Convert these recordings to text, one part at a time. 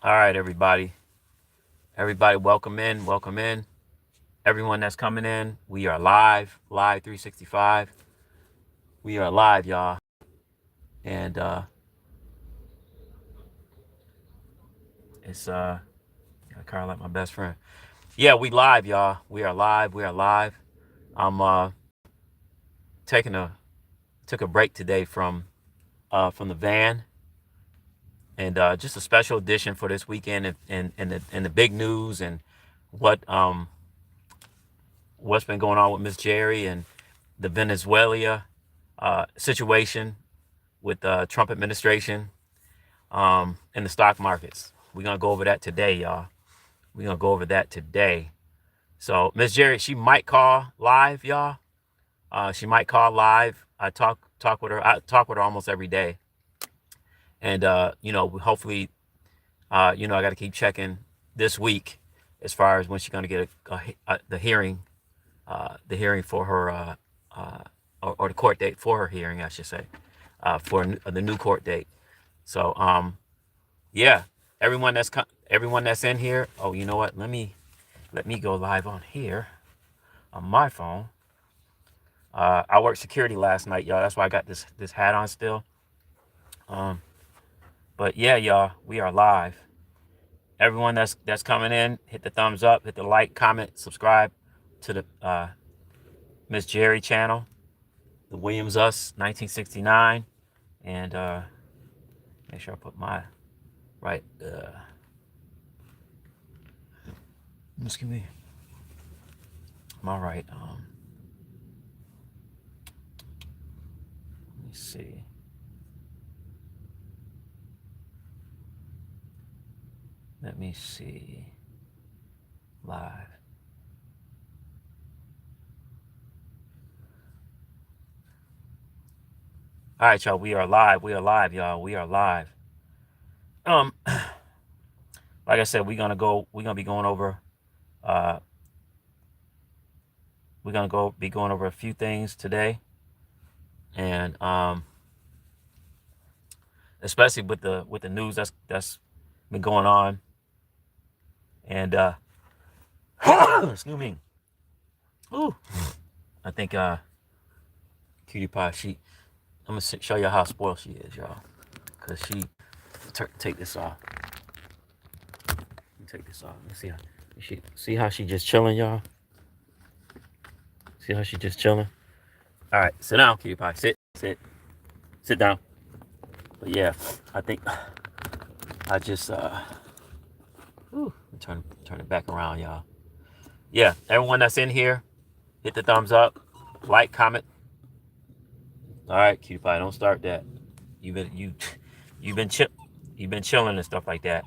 All right, everybody. Everybody, welcome in. Welcome in. Everyone that's coming in, we are live 365. We are live, y'all. And it's Carl, like my best friend. Yeah, we live, y'all. We are live. We are live. I'm taking a took a break today from the van, and just a special edition for this weekend, and the big news and what what's been going on with Miss.GERRY and the Venezuela situation with the Trump administration in the stock markets. We're gonna go over that today, y'all. We're gonna go over that today. So Miss.GERRY, she might call live, y'all. She might call live. I talk with her. I talk with her almost every day, and hopefully, I got to keep checking this week as far as when she's gonna get the hearing for her, or the court date for her hearing, I should say, for the new court date. So, yeah, everyone that's in here. Oh, you know what? Let me go live on here on my phone. I worked security last night, y'all. That's why I got this hat on still. But yeah, y'all, we are live. Everyone that's coming in, hit the thumbs up, hit the like, comment, subscribe to the Miss.GERRY channel, the Williams Us 1969, and make sure I put my right. Excuse me. I'm all right. Let me see. Let me see. Live. All right, y'all. We are live. We are live, y'all. We are live. Like I said, we're gonna be going over. We're gonna be going over a few things today, and especially with the news that's been going on, and excuse me. Ooh, I think Cutie Pie. I'm gonna show you how spoiled she is, y'all, cause she take this off. Take this off. Let's see how she just chilling, y'all. See how she just chilling. All right, sit down, Cutie Pie. Sit down. But yeah, I think I just turn it back around, y'all. Yeah, everyone that's in here, hit the thumbs up, like, comment. All right, Cutie Pie, don't start that. You've been chilling and stuff like that.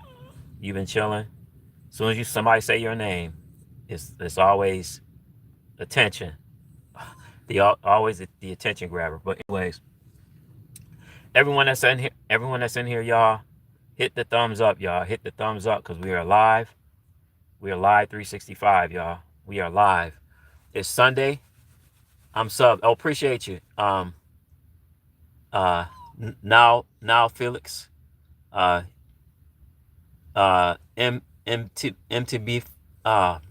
You've been chilling. As soon as somebody say your name, it's always attention. Always the attention grabber. But anyways, everyone that's in here, y'all, hit the thumbs up, y'all. Hit the thumbs up because we are live. We are live 365, y'all. We are live. It's Sunday. I'm sub. Oh, appreciate you. Now Felix. MTB.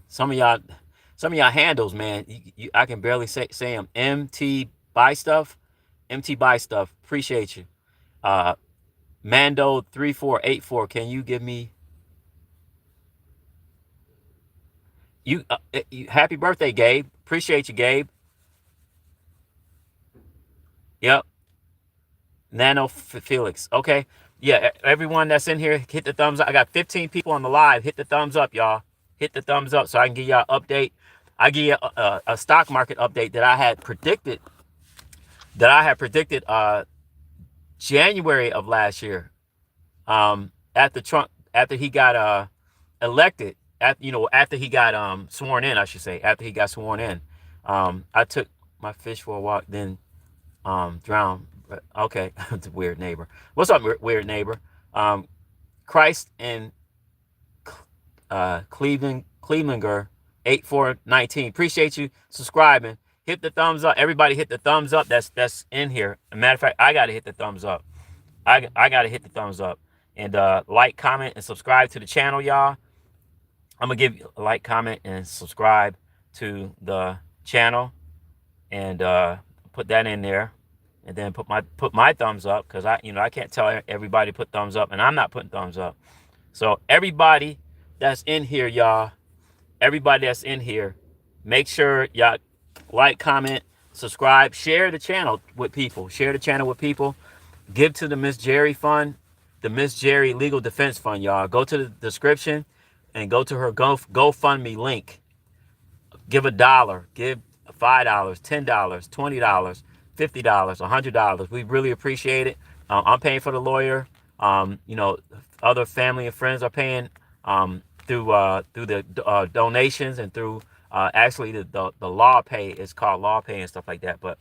Some of y'all handles, man. I can barely say them. MT buy stuff. MT buy stuff. Appreciate you. Mando 3484. Can you give me happy birthday, Gabe? Appreciate you, Gabe. Yep. Nano Felix. Okay. Yeah, everyone that's in here, hit the thumbs up. I got 15 people on the live. Hit the thumbs up, y'all. Hit the thumbs up so I can give y'all an update. I give you a stock market update that I had predicted. January of last year. After he got elected, after he got sworn in, I should say, after he got sworn in. I took my fish for a walk, then drowned. Okay, it's a weird neighbor. What's up, weird neighbor? Christ and Clevelander 8419. Appreciate you subscribing. Hit the thumbs up. Everybody hit the thumbs up. That's in here. As a matter of fact, I gotta hit the thumbs up. I gotta hit the thumbs up. And like, comment, and subscribe to the channel, y'all. I'm gonna give you a like, comment, and subscribe to the channel, and put that in there, and then put my thumbs up, because I can't tell everybody to put thumbs up, and I'm not putting thumbs up. So everybody that's in here, y'all, everybody that's in here, make sure y'all like, comment, subscribe, share the channel with people. Share the channel with people. Give to the Miss Jerry Fund, the Miss Jerry Legal Defense Fund, y'all. Go to the description and go to her GoFundMe link. Give $1, give $5, $10, $20, $50, $100. We really appreciate it. I'm paying for the lawyer. Other family and friends are paying through the donations, and through actually the law pay. It's called law pay and stuff like that. But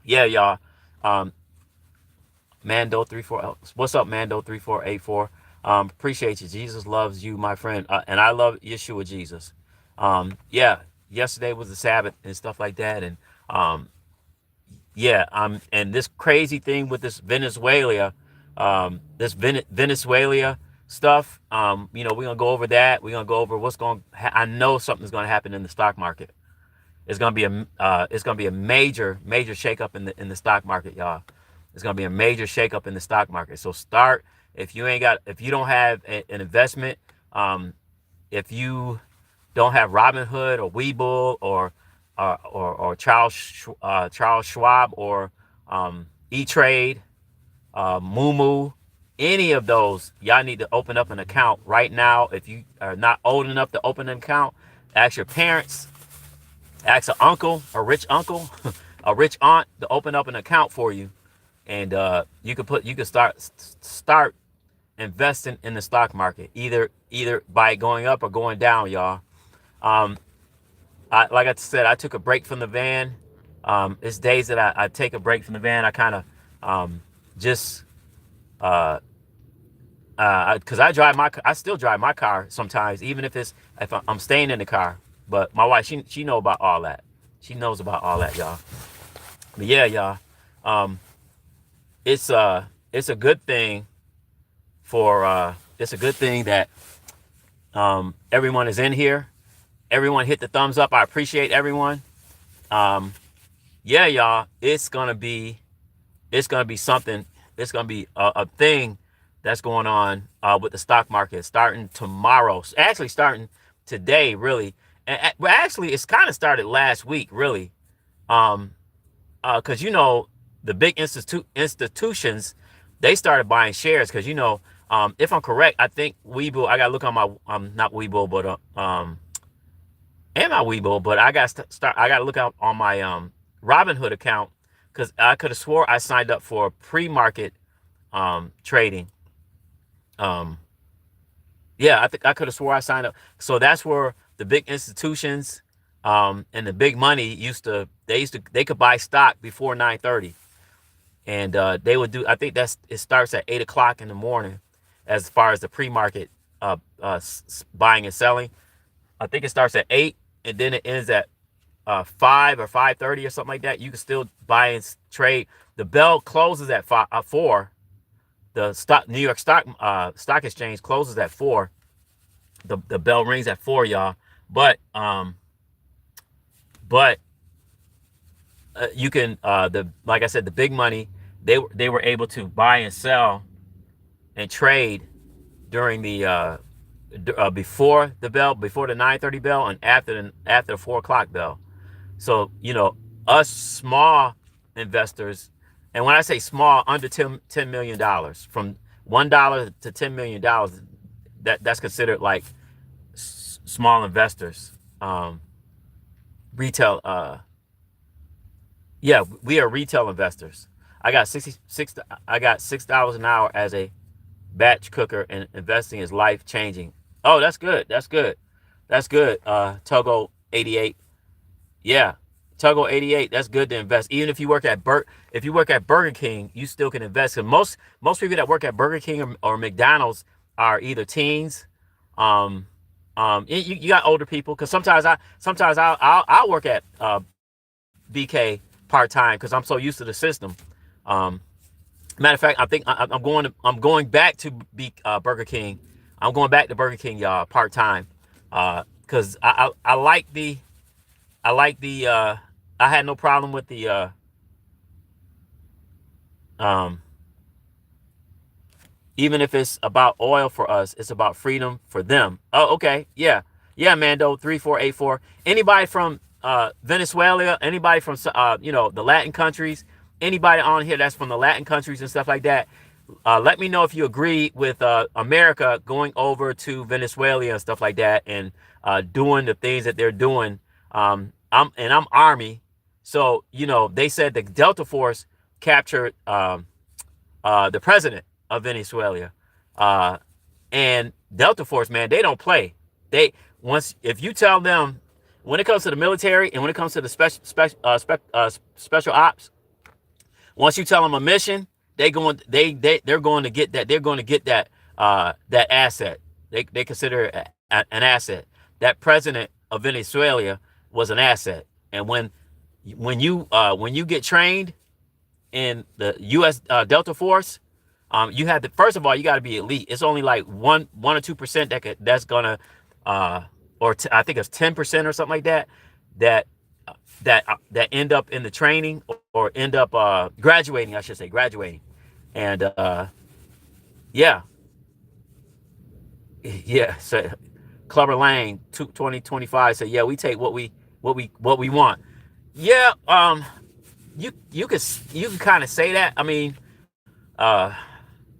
yeah, y'all. Mando34. What's up, Mando3484? Appreciate you. Jesus loves you, my friend. And I love Yeshua Jesus. Yeah, yesterday was the Sabbath and stuff like that. And yeah, and this crazy thing with this Venezuela, Venezuela stuff. We're gonna go over that. We're gonna go over what's going. I know something's gonna happen in the stock market. It's gonna be a major shakeup in the stock market, y'all. It's gonna be a major shakeup in the stock market. So start, if you don't have an investment, if you don't have Robinhood or Webull or Charles Schwab or E-Trade, Moomoo, any of those, y'all need to open up an account right now. If you are not old enough to open an account, ask your parents. Ask an uncle, a rich uncle, a rich aunt to open up an account for you, and you can start investing in the stock market, either by going up or going down, y'all. Like I said, I took a break from the van. It's days that I take a break from the van. I kind of just because I still drive my car sometimes, even if I'm staying in the car. But my wife, she know about all that. She knows about all that, y'all. But yeah, y'all, it's a good thing it's a good thing that everyone is in here. Everyone hit the thumbs up. I appreciate everyone. Yeah, y'all, it's gonna be something. It's gonna be a thing that's going on with the stock market starting tomorrow. Actually, starting today, really. Well, actually, it's kind of started last week, really. Because the big institutions, they started buying shares. Because if I'm correct, I think Webull. I gotta look on my not Webull, but and my Webull, but I gotta look out on my Robinhood account, because I could have swore I signed up for pre-market trading. Yeah, I think I could have swore I signed up. So that's where the big institutions and the big money they could buy stock before 9:30, and they would do. I think it starts at 8 o'clock in the morning, as far as the pre-market buying and selling. I think it starts at 8, and then it ends at 5 or 5:30 or something like that. You can still buy and trade. The bell closes at 4. The New York Stock Exchange closes at 4. The bell rings at 4, y'all. But you can like I said, the big money, they were able to buy and sell and trade during the before the 9:30 bell, and after the 4 o'clock bell. So us small investors, and when I say small, under $10 million, from $1 to $10 million, that's considered like small investors. Retail. Yeah, we are retail investors. I got $6 an hour as a batch cooker, and investing is life changing. Oh, that's good. That's good. That's good. Togo 88. Yeah, Tuggle 88. That's good to invest. Even if you work at Burger King, you still can invest. And most people that work at Burger King or McDonald's are either teens. You got older people, because sometimes I'll work at BK part time, because I'm so used to the system. Matter of fact, I think I'm going back to be Burger King. I'm going back to Burger King, y'all, part time, because I like the I like the I had no problem with the um even if it's about oil for us, it's about freedom for them. Oh, okay. Yeah. Yeah, Mando 3484. Anybody from Venezuela, anybody from the Latin countries, anybody on here that's from the Latin countries and stuff like that, let me know if you agree with America going over to Venezuela and stuff like that and doing the things that they're doing. I'm Army, so they said the Delta Force captured the president of Venezuela, uh, and Delta Force, man, they don't play. They once if you tell them when it comes to the military and when it comes to the special ops, once you tell them a mission, they're going to get that. They're going to get that asset. They consider it an asset. That president of Venezuela was an asset, and when you get trained in the U.S. Delta Force, you have to first of all you got to be elite. It's only like 1 or 2% that's gonna, I think it's 10% or something like that that that end up in the training or end up graduating. I should say graduating, and yeah, yeah. So Clubber Lang 2025 said, yeah, we take what we want. Yeah, you can kind of say that. I mean, uh,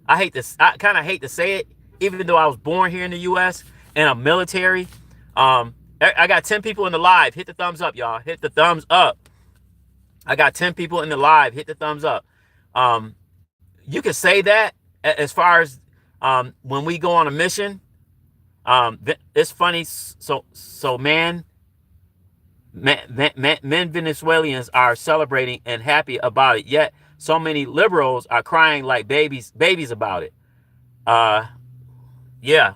I kind of hate to say it, even though I was born here in the U.S. and I'm military. I got 10 people in the live. Hit the thumbs up, y'all. Hit the thumbs up. I got 10 people in the live. Hit the thumbs up. You can say that as far as when we go on a mission. It's funny. So men Venezuelans are celebrating and happy about it. Yet so many liberals are crying like babies about it. Uh, yeah.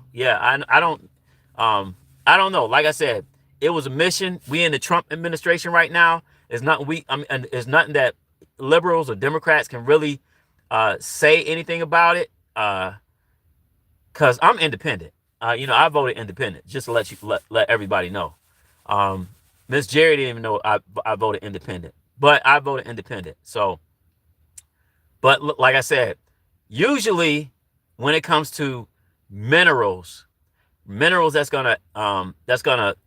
I don't know. Like I said, it was a mission. We in the Trump administration right now. It's nothing and it's nothing that liberals or Democrats can really say anything about it. Cause I'm independent. I voted independent. Just to let everybody know. Miss Jerry didn't even know I voted independent, but I voted independent. So, but like I said, usually when it comes to minerals that's gonna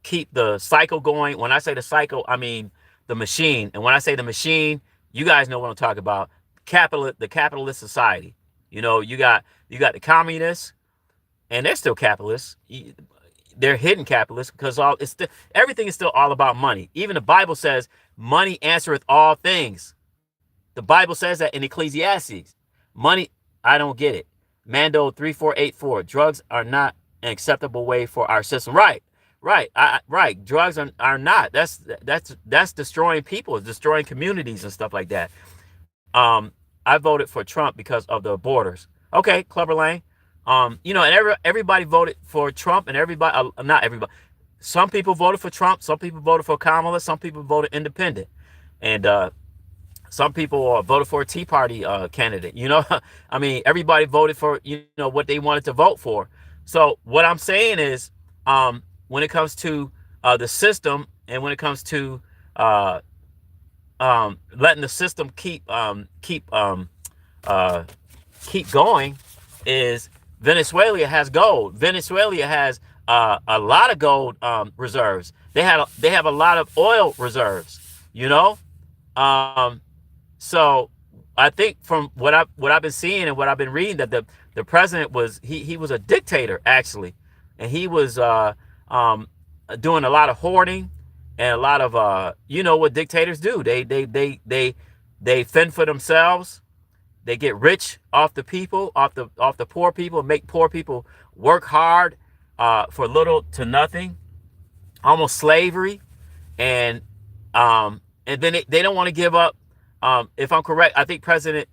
keep the cycle going. When I say the cycle, I mean the machine. And when I say the machine, you guys know what I'm talking about. The capitalist society. You got the communists, and they're still capitalists. They're hidden capitalists because everything is still all about money. Even the Bible says money answereth all things. The Bible says that in Ecclesiastes. Money, I don't get it. Mando 3484. Drugs are not an acceptable way for our system. Right. Right. Drugs are not. That's destroying people, destroying communities and stuff like that. I voted for Trump because of the borders. Okay, Clubber Lang. And everybody voted for Trump, and everybody, not everybody. Some people voted for Trump. Some people voted for Kamala. Some people voted independent, and some people voted for a Tea Party candidate. I mean, everybody voted for what they wanted to vote for. So what I'm saying is, when it comes to the system, and when it comes to letting the system keep going, is Venezuela has gold. Venezuela has a lot of gold reserves. They have a lot of oil reserves. So I think from what I've been seeing and what I've been reading, that the president was he was a dictator actually, and he was doing a lot of hoarding and a lot of what dictators do. They fend for themselves. They get rich off the people, off the poor people, make poor people work hard for little to nothing, almost slavery, and then they don't want to give up. If I'm correct, I think President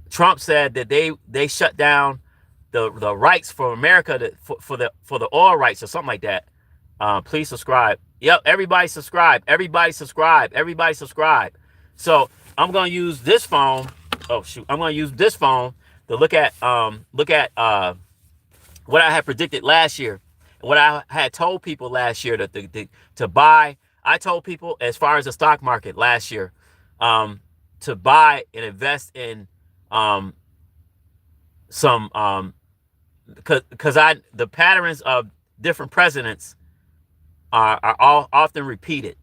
Trump said that they shut down the rights for America for the oil rights or something like that. Please subscribe. Yep, everybody subscribe. Everybody subscribe. Everybody subscribe. So I'm gonna use this phone. oh shoot, I'm gonna use this phone to look at what I had predicted last year, and what I had told people last year to buy. I told people as far as the stock market last year, to buy and invest in um, some because I the patterns of different presidents are all often repeated.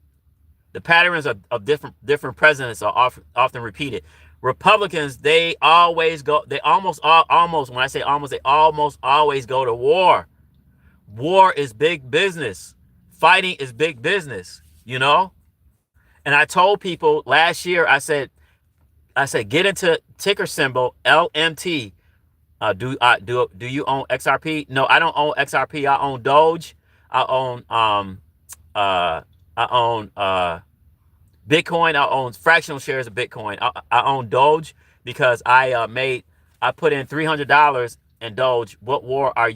The patterns of different presidents are often repeated. Republicans, they always go. They almost when I say almost, they almost always go to war. War is big business. Fighting is big business. You know. And I told people last year. I said get into ticker symbol LMT. Do you own XRP? No, I don't own XRP. I own Doge. I own uh I own Bitcoin. I own fractional shares of Bitcoin. I own Doge because I put in $300 in Doge. What war are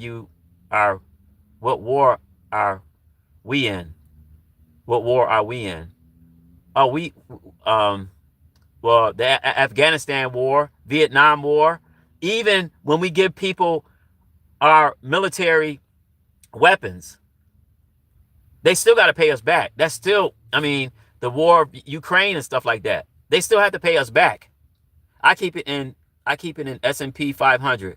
we in? What war are we in? Oh, well, the Afghanistan war, Vietnam war. Even when we give people our military weapons, they still got to pay us back. That's still, I mean, the war of Ukraine and stuff like that. They still have to pay us back. I keep it in S&P 500.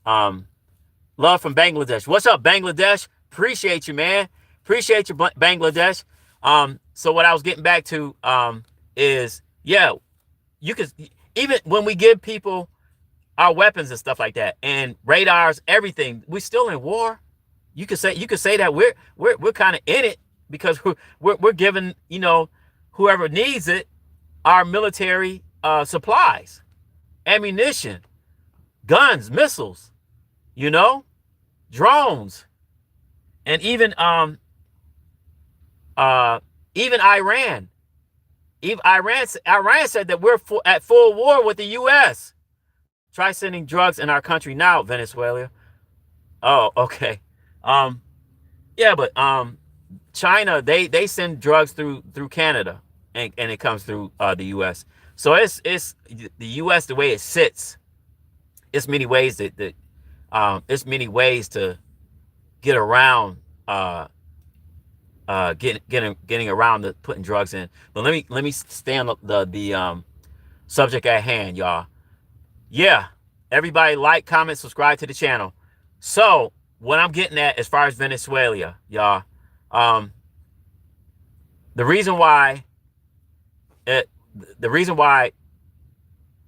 Love from Bangladesh. What's up, Bangladesh? Appreciate you, man. Appreciate you, Bangladesh. So what I was getting back to is, yeah, you could, even when we give people our weapons and stuff like that, and radars, everything, we're still in war. You could say that we're kind of in it because we're giving, you know, whoever needs it our military supplies, ammunition, guns, missiles, you know, drones, and even Iran. Even Iran said that we're at full war with the U.S. Try sending drugs in our country now, Venezuela. Oh, okay. Yeah, but China, they send drugs through Canada, and it comes through the U.S. So it's the U.S. the way it sits. It's many ways it's many ways to get around getting around the putting drugs in. But let me stay on the subject at hand, y'all. Yeah, everybody like, comment, subscribe to the channel. So what I'm getting at as far as Venezuela, y'all, the reason why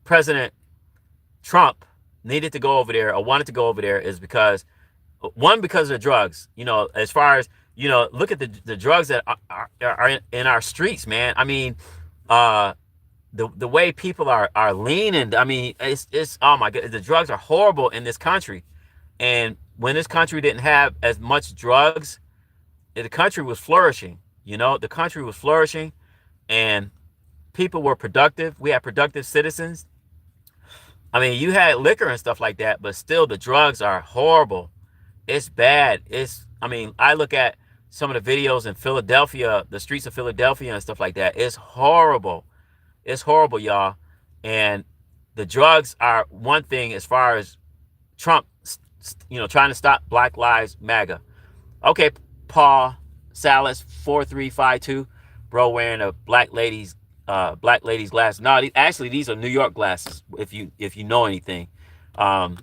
President Trump needed to go over there or wanted to go over there is because because of the drugs. You know, as far as, you know, look at the drugs that are in our streets, man. I mean, the way people are leaning. I mean, it's oh my god, the drugs are horrible in this country. And when this country didn't have as much drugs, the country was flourishing. You know, the country was flourishing, and people were productive. We had productive citizens. I mean, you had liquor and stuff like that, but still the drugs are horrible. It's bad. I mean, I look at some of the videos in Philadelphia, the streets of Philadelphia and stuff like that. It's horrible. It's horrible, y'all. And the drugs are one thing as far as Trump, you know, trying to stop Black Lives MAGA. Okay, Paul Salas 4352, bro, wearing a black lady's glasses. No, actually these are New York glasses. If you know anything, Trump,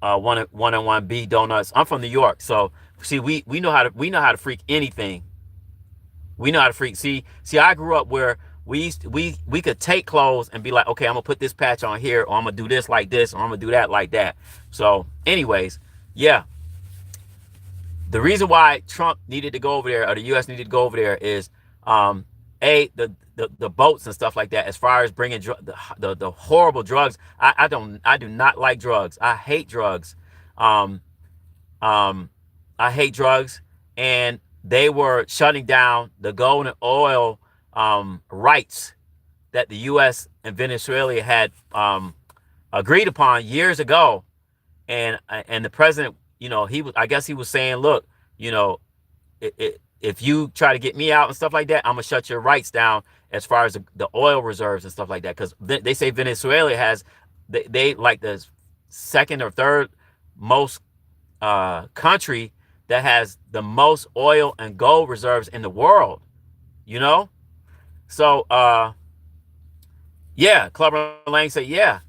101B donuts. I'm from New York, so see we know how to freak anything. We know how to freak. See, I grew up where we could take clothes and be like, okay, I'm gonna put this patch on here, or I'm gonna do this like this, or I'm gonna do that like that. So, anyways, yeah. The reason why Trump needed to go over there, or the U.S. needed to go over there, is the boats and stuff like that. As far as bringing the horrible drugs, I do not like drugs. I hate drugs. I hate drugs, and they were shutting down the gold and oil rights that the U.S. and Venezuela had agreed upon years ago, and the president, you know, I guess he was saying, look, you know, if you try to get me out and stuff like that, I'm gonna shut your rights down as far as the oil reserves and stuff like that. Because they say Venezuela has they like the second or third most country that has the most oil and gold reserves in the world. You know, so yeah, Clubber Lang said yeah,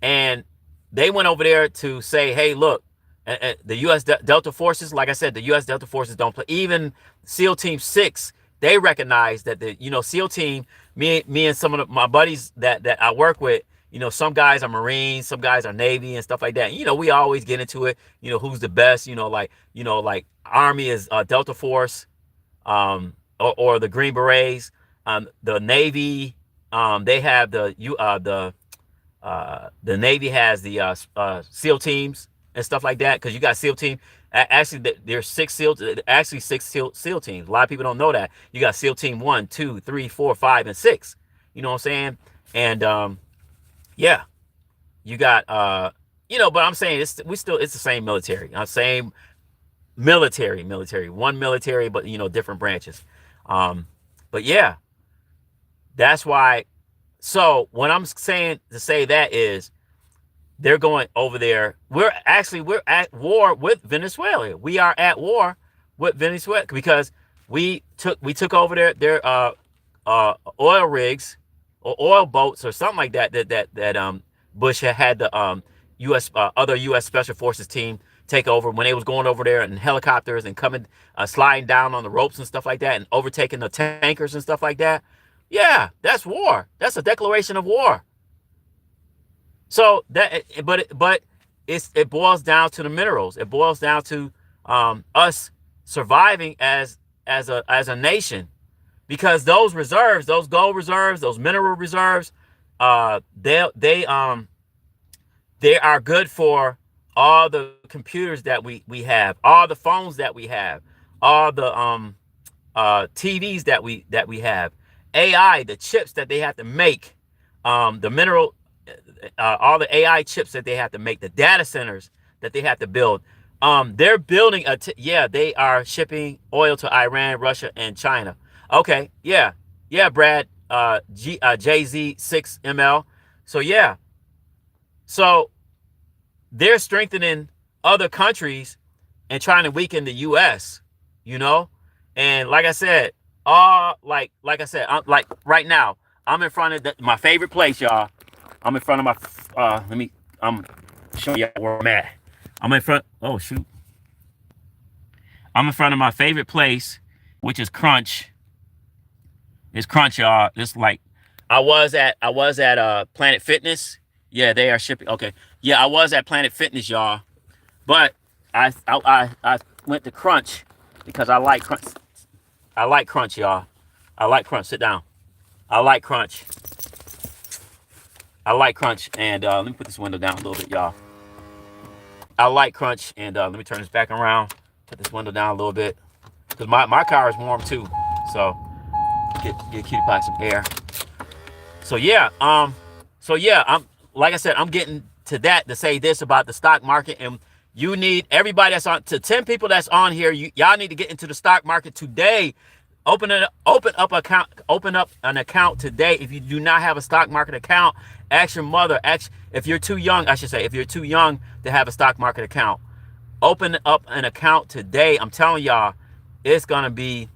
and they went over there to say, hey, look, the U.S. Delta Forces, like I said, the U.S. Delta Forces don't play. Even SEAL Team 6, they recognize that the SEAL Team, me and some of my buddies that I work with, some guys are Marines, some guys are Navy and stuff like that. We always get into it. Who's the best? Like Army is Delta Force, or the Green Berets. The Navy, they have the Navy has the SEAL teams and stuff like that, because you got SEAL team. Actually, there's six SEAL teams. A lot of people don't know that. You got SEAL team 1, 2, 3, 4, 5, and 6. You know what I'm saying? And yeah, you got but I'm saying it's the same military. Same military, one military, but different branches. But yeah, that's why. So what I'm saying to say that is, they're going over there. We're at war with Venezuela. We are at war with Venezuela because we took over their oil rigs or oil boats or something like that Bush had the U.S. Other U.S. Special Forces team take over when they was going over there in helicopters and coming sliding down on the ropes and stuff like that and overtaking the tankers and stuff like that. Yeah, that's war. That's a declaration of war. So but it boils down to the minerals. It boils down to us surviving as a nation, because those reserves, those gold reserves, those mineral reserves, they are good for all the computers that we have, all the phones that we have, all the TVs that we have, AI, the chips that they have to make, the mineral. All the AI chips that they have to make, the data centers that they have to build. They're building they are shipping oil to Iran, Russia, and China. Okay, yeah, Brad, JZ6ML. So yeah, so they're strengthening other countries and trying to weaken the U.S. And like I said, like I said, like right now, I'm in front of my favorite place, y'all. I'm in front of my, I'm showing you where I'm at. I'm in front, oh shoot. I'm in front of my favorite place, which is Crunch. It's Crunch, y'all. It's like, I was at Planet Fitness. Yeah, they are shipping. Okay. Yeah, I was at Planet Fitness, y'all. But I went to Crunch because I like Crunch. I like Crunch, y'all. I like Crunch. Sit down. I like Crunch. I like Crunch, and let me put this window down a little bit, y'all. I like Crunch, and let me turn this back around. Put this window down a little bit, because my car is warm too. So get Cutie Pie some air. So yeah, I'm like I said, I'm getting to that to say this about the stock market, and you need everybody that's on, to 10 people that's on here. Y'all need to get into the stock market today. Open up an account today. If you do not have a stock market account, ask your mother. If you're too young, I should say, if you're too young to have a stock market account, open up an account today. I'm telling y'all, it's gonna be.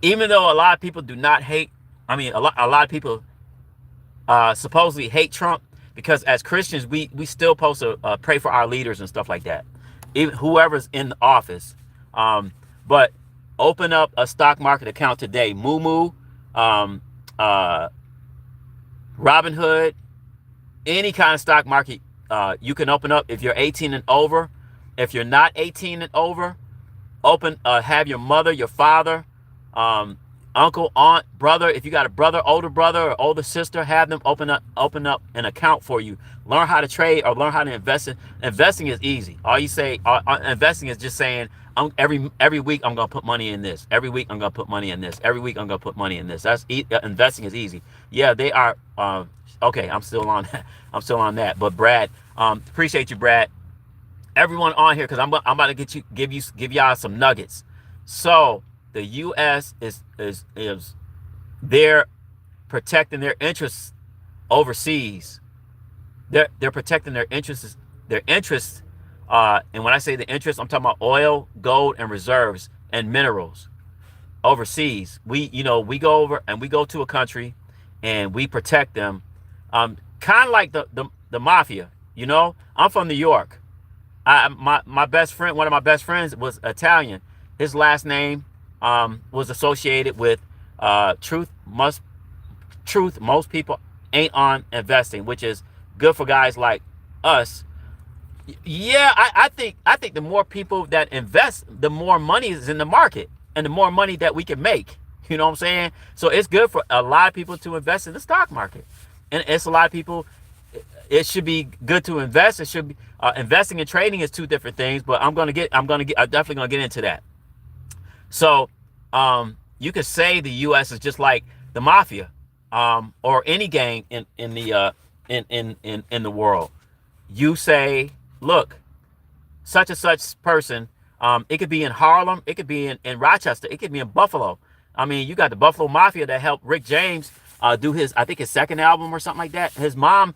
Even though a lot of people do not hate, a lot of people supposedly hate Trump, because as Christians we still supposed to pray for our leaders and stuff like that, even whoever's in the office. But open up a stock market account today. Moo, Robinhood, any kind of stock market you can open up if you're 18 and over. If you're not 18 and over, have your mother, your father, uncle, aunt, brother. If you got a brother, older brother or older sister, have them open up an account for you. Learn how to trade or learn how to invest. Investing is easy. All you say, investing is just saying, every week I'm gonna put money in this. Every week I'm gonna put money in this. Every week I'm gonna put money in this. Investing is easy. Yeah, they are. Okay, I'm still on that. I'm still on that. But Brad, appreciate you, Brad. Everyone on here, because I'm about to give y'all some nuggets. So the U.S. is they're protecting their interests overseas. They're protecting their interests. And when I say the interests, I'm talking about oil, gold, and reserves and minerals overseas. We go over and we go to a country and we protect them. Kind of like the mafia. I'm from New York. My best friend, one of my best friends, was Italian. His last name was associated with truth. Most people ain't on investing, which is good for guys like us. Yeah, I think the more people that invest, the more money is in the market and the more money that we can make. You know what I'm saying? So it's good for a lot of people to invest in the stock market, and it's a lot of people. It should be good to invest. It should be investing and trading is two different things, but I'm definitely gonna get into that. So, you could say the U.S. is just like the mafia, or any gang in the world. You say, look, such and such person. It could be in Harlem. It could be in Rochester. It could be in Buffalo. I mean, you got the Buffalo Mafia that helped Rick James do I think his second album or something like that. His mom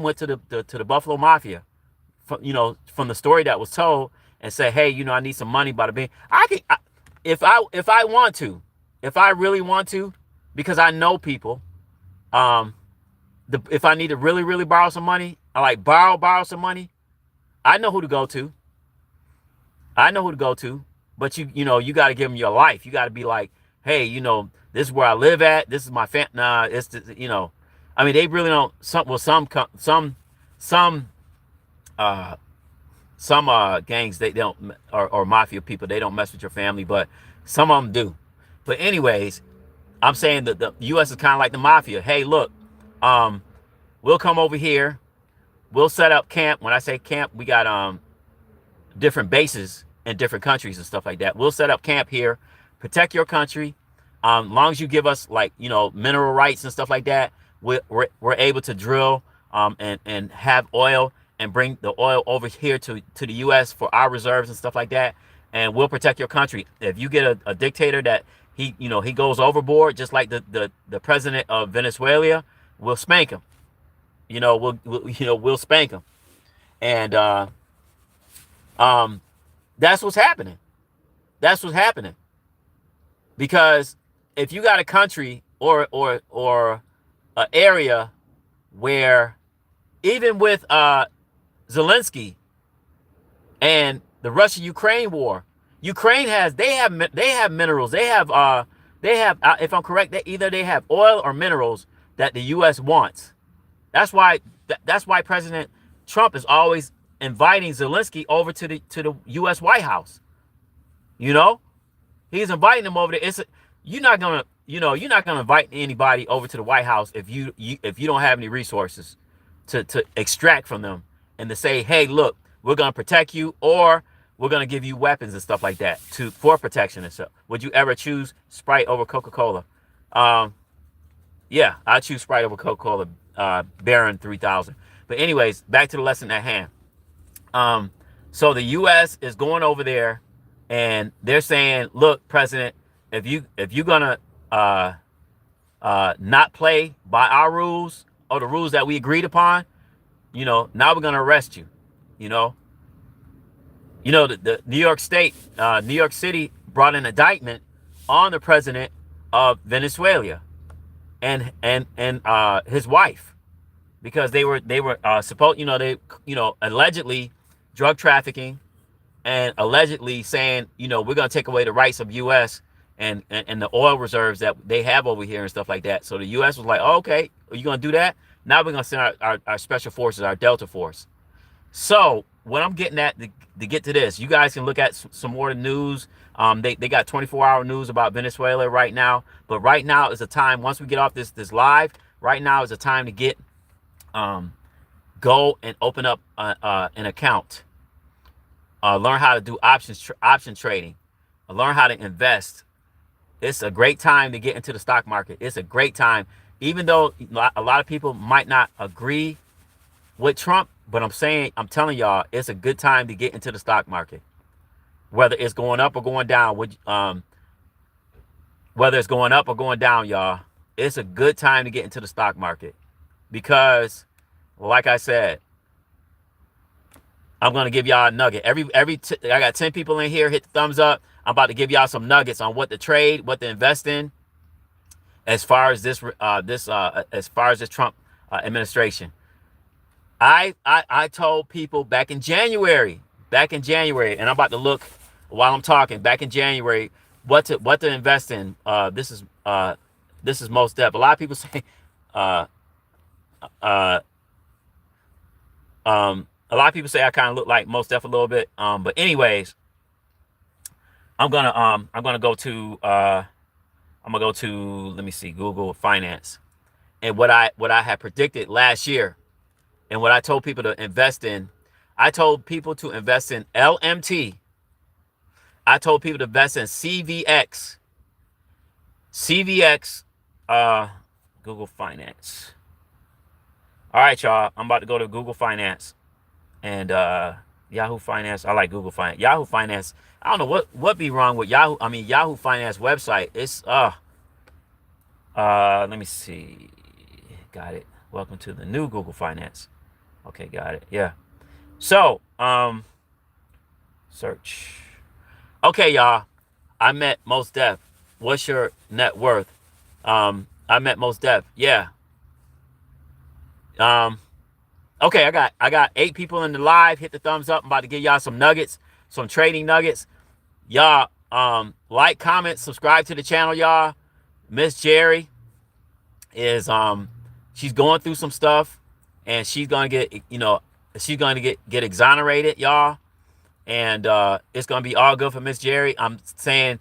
went to the Buffalo Mafia, from the story that was told, and said, hey, I need some money by the bank. If I want to, if I really want to, because I know people, if I need to really, really borrow some money, I like borrow some money. I know who to go to. But you got to give them your life. You got to be like, hey, this is where I live at. This is my Nah, I mean, they really don't. Some gangs, they don't, or mafia people, they don't mess with your family, but some of them do. But anyways, I'm saying that the U.S. is kind of like the mafia. Hey, look, we'll come over here. We'll set up camp. When I say camp, we got different bases in different countries and stuff like that. We'll set up camp here, protect your country. As long as you give us, like, mineral rights and stuff like that, we're able to drill and have oil and bring the oil over here to the U.S. for our reserves and stuff like that. And we'll protect your country. If you get a dictator that he goes overboard, just like the president of Venezuela, we'll spank him. We'll spank him. And that's what's happening. That's what's happening. Because if you got a country or an area where, even with Zelensky and the Russia-Ukraine war, they have minerals. They have if I'm correct, they have oil or minerals that the U.S. wants. That's why President Trump is always inviting Zelensky over to the U.S. White House. He's inviting them over there. You're not gonna invite anybody over to the White House if you don't have any resources to extract from them, and to say, hey, look, we're gonna protect you, or we're gonna give you weapons and stuff like that for protection and stuff. Would you ever choose Sprite over Coca-Cola? Yeah, I choose Sprite over Coca-Cola. Baron 3000. But anyways, back to the lesson at hand. So the U.S. is going over there, and they're saying, look, President, if you're gonna not play by our rules or the rules that we agreed upon, now we're gonna arrest you. The New York City brought an indictment on the president of Venezuela and his wife, because they were allegedly drug trafficking, and allegedly saying, we're going to take away the rights of U.S. and the oil reserves that they have over here and stuff like that. So the U.S. was like, oh, okay, are you going to do that? Now we're going to send our special forces, our Delta Force. So what I'm getting at, to get to this, you guys can look at some more of the news. They got 24-hour news about Venezuela right now. But right now is a time, once we get off this live, right now is a time to get go and open up an account. Learn how to do option trading. Learn how to invest. It's a great time to get into the stock market. It's a great time, even though a lot of people might not agree with Trump. But I'm telling y'all, it's a good time to get into the stock market, whether it's going up or going down. whether it's going up or going down, y'all, it's a good time to get into the stock market because, like I said, I'm gonna give y'all a nugget. I got 10 people in here. Hit the thumbs up. I'm about to give y'all some nuggets on what to trade, what to invest in, as far as this Trump administration. I told people back in January, and I'm about to look while I'm talking. Back in January, what to invest in. This is most depth. A lot of people say, uh, uh, a lot of people say I kind of look like most depth a little bit. But anyways, I'm gonna go to let me see, Google Finance, and what I had predicted last year. And what I told people to invest in, I told people to invest in LMT. I told people to invest in CVX. CVX, Google Finance. All right, y'all. I'm about to go to Google Finance and Yahoo Finance. I like Google Finance. Yahoo Finance. I don't know what be wrong with Yahoo. I mean Yahoo Finance website. It's let me see. Got it. Welcome to the new Google Finance. Okay, got it. Yeah. So, search. Okay, y'all. I met Most Def. What's your net worth? I met Most Def. Yeah. Okay, I got 8 people in the live. Hit the thumbs up. I'm about to give y'all some nuggets, some trading nuggets. Y'all, like, comment, subscribe to the channel, y'all. Miss.GERRY is she's going through some stuff, and she's gonna get get exonerated, y'all. And it's gonna be all good for Miss.GERRY. I'm saying,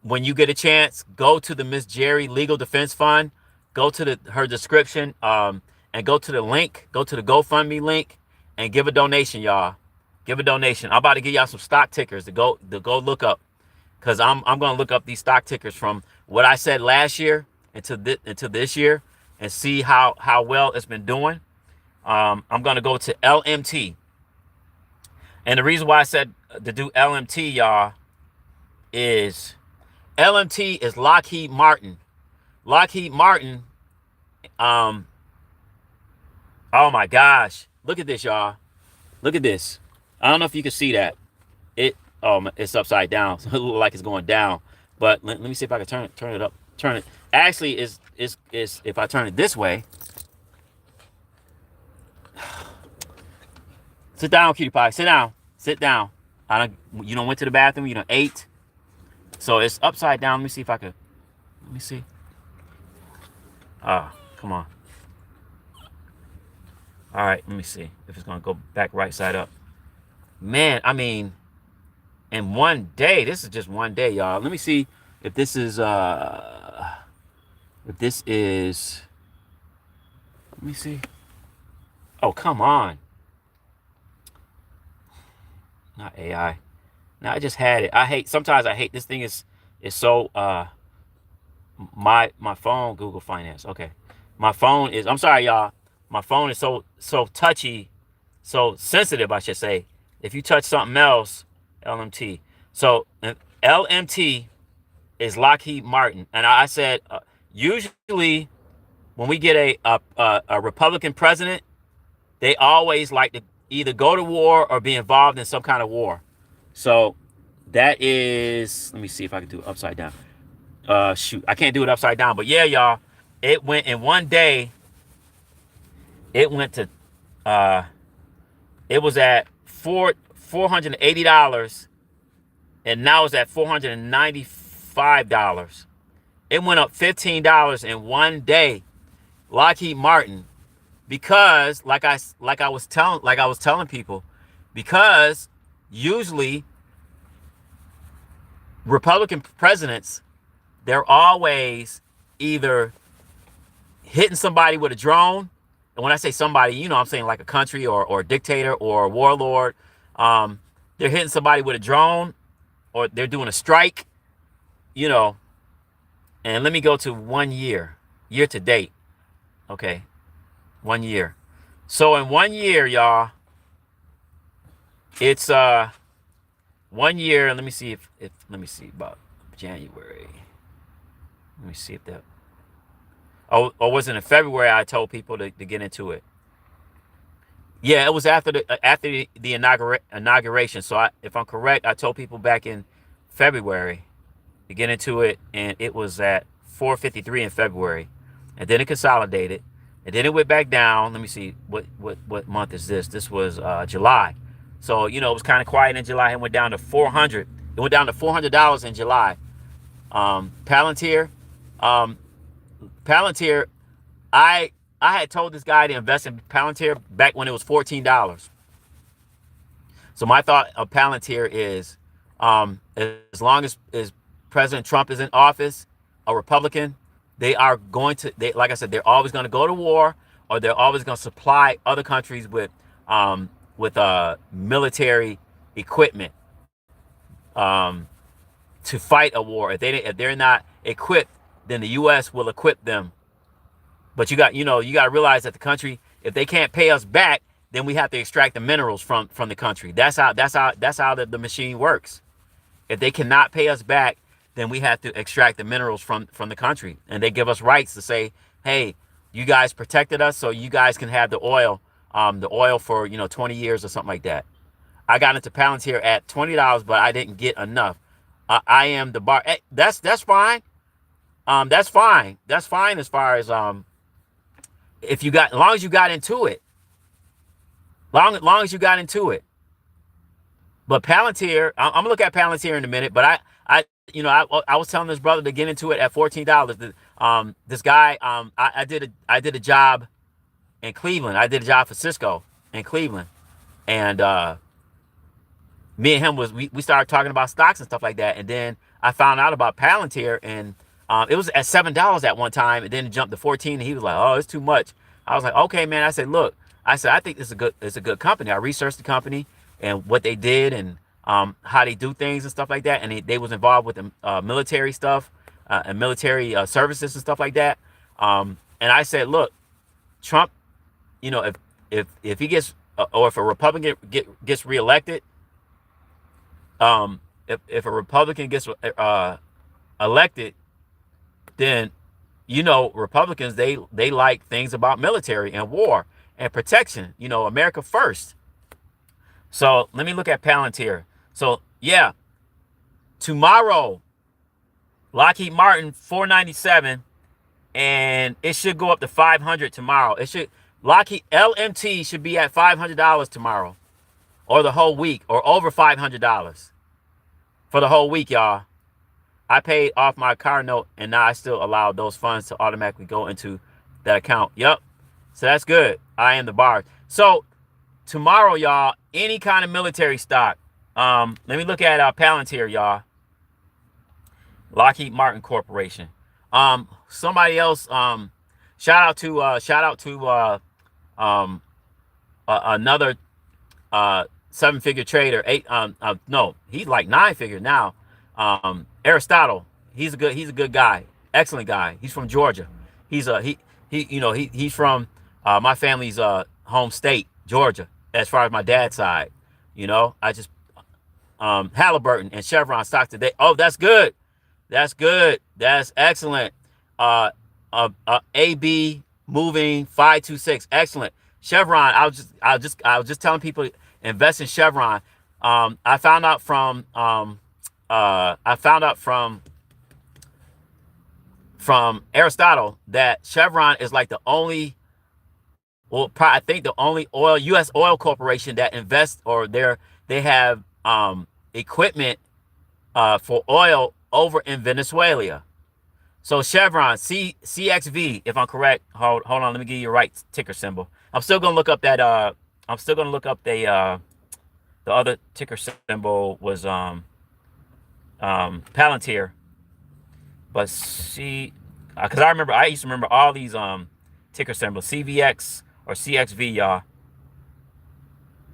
when you get a chance, go to the Miss.GERRY Legal Defense Fund. Go to her description, and go to the link. Go to the GoFundMe link and give a donation, y'all. Give a donation. I'm about to give y'all some stock tickers to go look up, because I'm gonna look up these stock tickers from what I said last year into this year and see how well it's been doing. I'm gonna go to LMT, and the reason why I said to do LMT, y'all, is LMT is Lockheed Martin. Lockheed Martin. Oh my gosh, look at this, y'all. Look at this. I don't know if you can see that. It's upside down. So it looks like it's going down. But let me see if I can turn it up. Turn it. Actually, is if I turn it this way. Sit down, cutie pie. Sit down. Sit down. You don't went to the bathroom. You don't ate. So it's upside down. Let me see if I could. Let me see. Come on. All right. Let me see if it's gonna go back right side up. Man, I mean, in one day. This is just one day, y'all. Let me see if this is let me see. Oh, come on. Not AI. No, I just had it. Sometimes I hate this thing is so my phone, Google Finance. Okay. My phone is, I'm sorry, y'all. My phone is so touchy, so sensitive, I should say. If you touch something else, LMT. So LMT is Lockheed Martin. And I said, usually when we get a Republican president, they always like to either go to war or be involved in some kind of war. So that is, let me see if I can do it upside down. Shoot, I can't do it upside down. But yeah, y'all, it went in one day. It went to, it was at $480, and now it's at $495. It went up $15 in one day. Lockheed Martin, because like I was telling people, because usually Republican presidents, they're always either hitting somebody with a drone. And when I say somebody, I'm saying like a country or a dictator or a warlord. They're hitting somebody with a drone, or they're doing a strike, And let me go to 1 year to date. Okay. 1 year. So in 1 year, y'all, it's 1 year. Let me see if let me see about January. Let me see if that. Oh, or was it in February? I told people to get into it. Yeah, it was after the inauguration. So if I'm correct, I told people back in February to get into it, and it was at 453 in February, and then it consolidated, and then it went back down. Let me see what month is this? This was July. So it was kind of quiet in July. It went down to 400. It went down to $400 in July. Palantir, um, Palantir. I had told this guy to invest in Palantir back when it was $14. So my thought of Palantir is, as long as President Trump is in office, a Republican, they are going to, like I said, they're always going to go to war, or they're always going to supply other countries with military equipment to fight a war. If they're not equipped, then the U.S. will equip them. But you got to realize that the country, if they can't pay us back, then we have to extract the minerals from the country. That's how the machine works. If they cannot pay us back, then we have to extract the minerals from the country, and they give us rights to say, hey, you guys protected us, so you guys can have the oil for 20 years or something like that. I got into Palantir at $20, but I didn't get enough. I am the bar. That's fine. That's fine. That's fine as far as as long as you got into it. Long as you got into it. But Palantir, I'm gonna look at Palantir in a minute. But I was telling this brother to get into it at $14. This guy, I did a job in Cleveland. I did a job for Cisco in Cleveland, and me and him we started talking about stocks and stuff like that. And then I found out about Palantir, and it was at $7 at one time, and then it jumped to 14. And he was like, "Oh, it's too much." I was like, "Okay, man." I said, "Look," I think it's a good company. I researched the company and what they did, and how they do things and stuff like that. And they was involved with the military stuff and military services and stuff like that. And I said, "Look, Trump, if he gets or if a Republican gets reelected, if a Republican gets elected, then Republicans, they like things about military and war and protection. America first." So let me look at Palantir. So yeah, tomorrow, Lockheed Martin 497, and it should go up to 500 tomorrow. Lockheed LMT should be at $500 tomorrow, or the whole week, or over $500 for the whole week, y'all. I paid off my car note, and now I still allow those funds to automatically go into that account. Yep. So that's good. I am the bar. So tomorrow, y'all, any kind of military stock. Let me look at Palantir, y'all. Lockheed Martin Corporation. Somebody else. Shout out to another seven-figure trader. No, he's like nine-figure now. Aristotle. He's a good guy. Excellent guy. He's from Georgia. He's from my family's home state, Georgia, as far as my dad's side. I just Halliburton and Chevron stock today. Oh, that's good. That's good. That's excellent. AB moving 526. Excellent. Chevron. I was just telling people to invest in Chevron. I found out from Aristotle that Chevron is like the only, I think the only U.S. oil corporation that invests, or they have equipment for oil over in Venezuela. So Chevron, CXV, if I'm correct. Hold on, let me give you the right ticker symbol. I'm still gonna look up that. I'm still gonna look up the other ticker symbol was Palantir, but because I used to remember all these ticker symbols, CVX or CXV, y'all.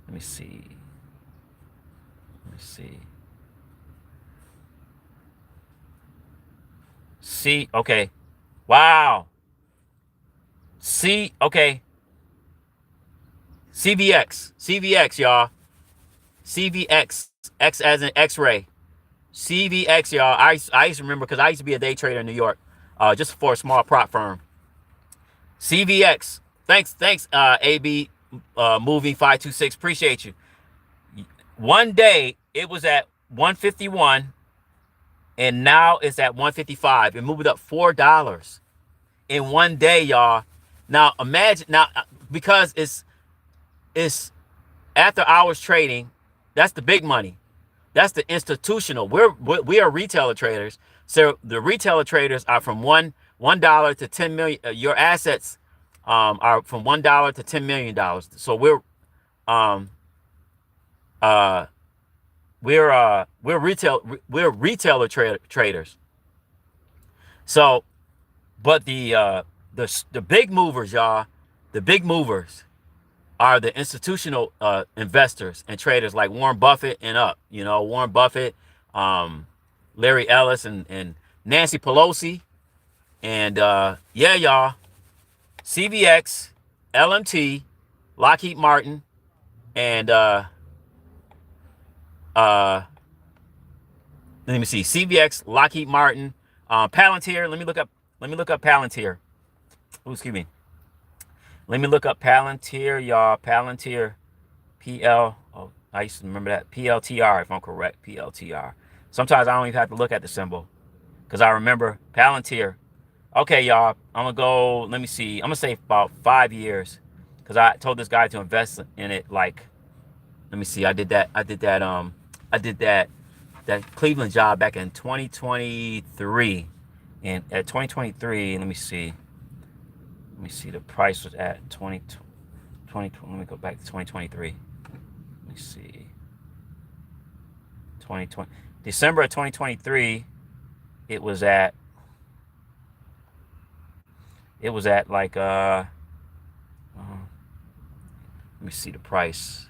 Let me see. C, okay. Wow. Okay. CVX, y'all. CVX, X as in X-ray. CVX, y'all. I used to remember, because I used to be a day trader in New York. just for a small prop firm. CVX. Thanks, AB Movie 526. Appreciate you. One day it was at 151, and now it's at 155. It moved up $4 in one day, y'all. Now imagine now, because it's after hours trading. That's the big money. That's the institutional. We are retailer traders. So the retailer traders are from $1 to 10 million. Your assets are from $1 to $10 million. So um uh we're retailer traders. So, but the big movers, y'all, the big movers are the institutional investors and traders like Warren Buffett and up. Warren Buffett, Larry Ellis, and Nancy Pelosi. And yeah, y'all, CVX, LMT, Lockheed Martin, and let me see, CVX, Lockheed Martin, Palantir. Let me look up Palantir. Oh, excuse me. Let me look up Palantir, y'all. Palantir, PL. Oh, I used to remember that. PLTR, if I'm correct. PLTR. Sometimes I don't even have to look at the symbol because I remember Palantir. Okay, y'all. I'm going to go, let me see. I'm going to say about 5 years because I told this guy to invest in it. Like, let me see. I did that Cleveland job back in 2023. And at 2023, let me see. The price was at 20. Let me go back to 2023. Let me see. 2020. December of 2023, it was at like let me see the price.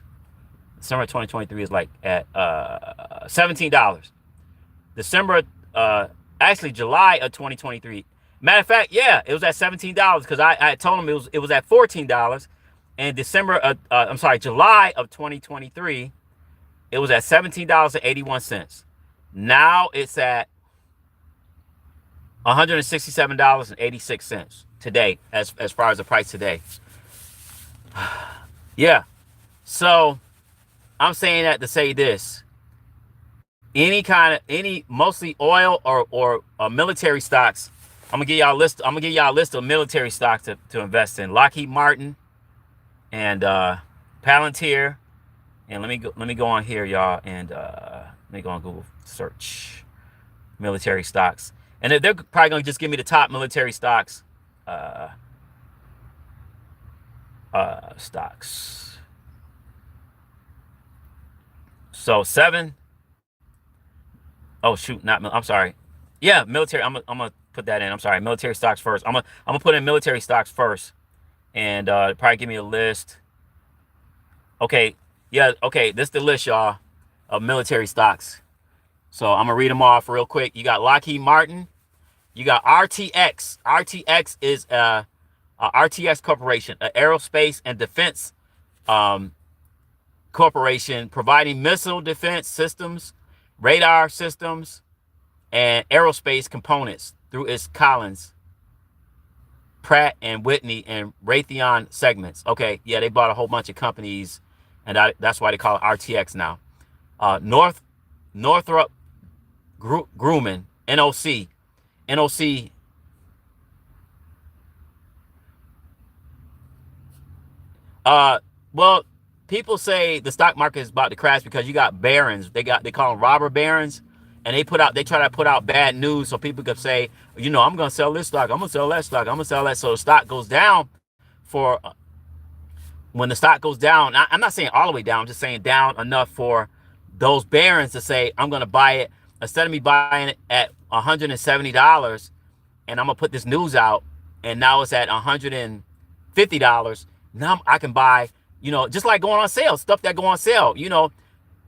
December 2023 is like at $17. December actually July of 2023. Matter of fact, yeah, it was at $17 because I told him it was at $14. And July of 2023, it was at $17.81. Now it's at $167.86 today, as far as the price today. Yeah. So I'm saying that to say this. Mostly oil or military stocks. I'm gonna give y'all a list of military stocks to invest in. Lockheed Martin and Palantir. And let me go on here, y'all, and let me go on Google search military stocks. And they're probably gonna just give me the top military stocks. Stocks. So 7. Oh shoot, I'm sorry. Yeah, military. I'm gonna put that in. I'm sorry, military stocks first. I'm gonna put in military stocks first, and probably give me a list. Okay, yeah, okay. This is the list, y'all, of military stocks. So I'm gonna read them off real quick. You got Lockheed Martin. You got RTX. RTX is RTX Corporation, an aerospace and defense corporation providing missile defense systems, radar systems, and aerospace components through its Collins, Pratt and Whitney, and Raytheon segments. Okay, yeah, they bought a whole bunch of companies, and that's why they call it RTX now. Northrop Grumman, NOC. NOC. Well, people say the stock market is about to crash because you got barons. They call them robber barons, and they try to put out bad news so people could say, I'm gonna sell this stock, I'm gonna sell that stock, I'm gonna sell that. So the stock goes down. For when the stock goes down, I'm not saying all the way down, I'm just saying down enough for those barons to say, I'm gonna buy it instead of me buying it at $170, and I'm gonna put this news out, and now it's at $150. Now I can buy, just like going on sale, stuff that go on sale.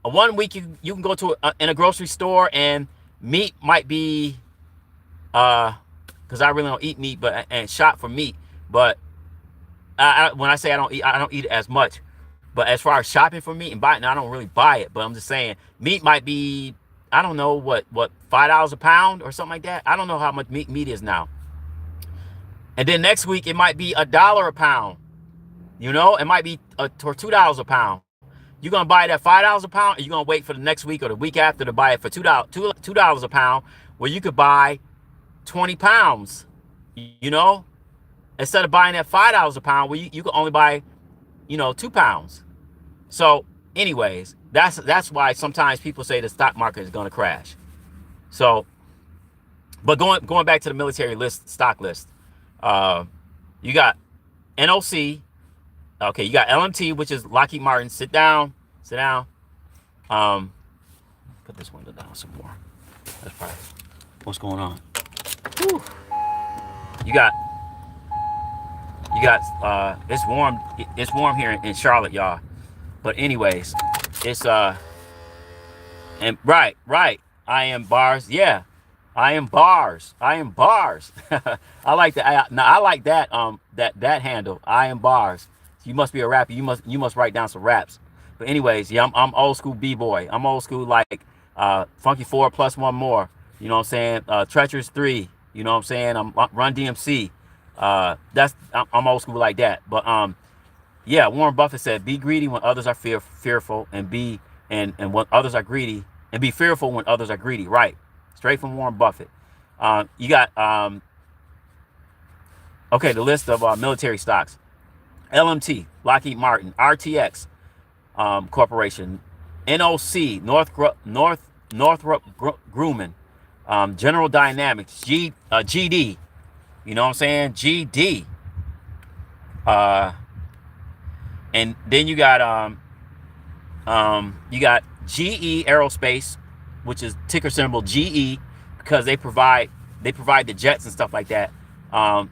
One week you can go to in a grocery store and meat might be, because I really don't eat meat, and shop for meat. But when I say I don't eat it as much. But as far as shopping for meat and buying, I don't really buy it. But I'm just saying, meat might be, I don't know what $5 a pound or something like that. I don't know how much meat is now. And then next week, it might be $1 a pound. You know, it might be or $2 a pound. You're going to buy it at $5 a pound, or you're going to wait for the next week or the week after to buy it for $2 a pound, where you could buy 20 pounds, you know, instead of buying at $5 a pound, where you can only buy, 2 pounds. So anyways, that's why sometimes people say the stock market is going to crash. So, but going back to the military stock list, you got NOC. Okay, you got LMT, which is Lockheed Martin. Sit down. Put this window down some more. That's probably what's going on. Whew. You got it's warm. It's warm here in Charlotte, y'all. But anyways, it's and right. I am bars. Yeah, I am bars. I like that. I like that. That handle. I am bars. You must be a rapper. You must write down some raps. But anyways, yeah, I'm old school b-boy. I'm old school like Funky 4 plus one more. You know what I'm saying? Treacherous 3. You know what I'm saying? I'm Run DMC. I'm old school like that. But yeah, Warren Buffett said, "Be greedy when others are fearful, and when others are greedy, and be fearful when others are greedy." Right, straight from Warren Buffett. You got okay, the list of military stocks: LMT, Lockheed Martin; RTX Corporation; NOC, Northrop Grumman; General Dynamics; GD. You know what I'm saying? GD. And then you got GE Aerospace, which is ticker symbol GE, because they provide the jets and stuff like that, and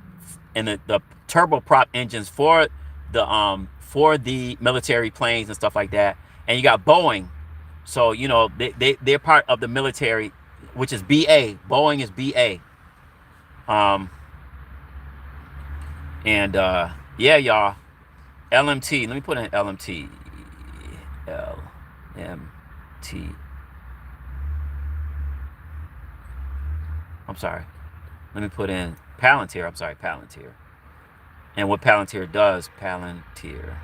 the turboprop engines for the military planes and stuff like that. And you got Boeing, so they're part of the military, which is BA. Boeing is BA. Yeah, y'all. LMT. Let me put in LMT. LMT. I'm sorry. Let me put in Palantir. I'm sorry, Palantir. And what Palantir does, Palantir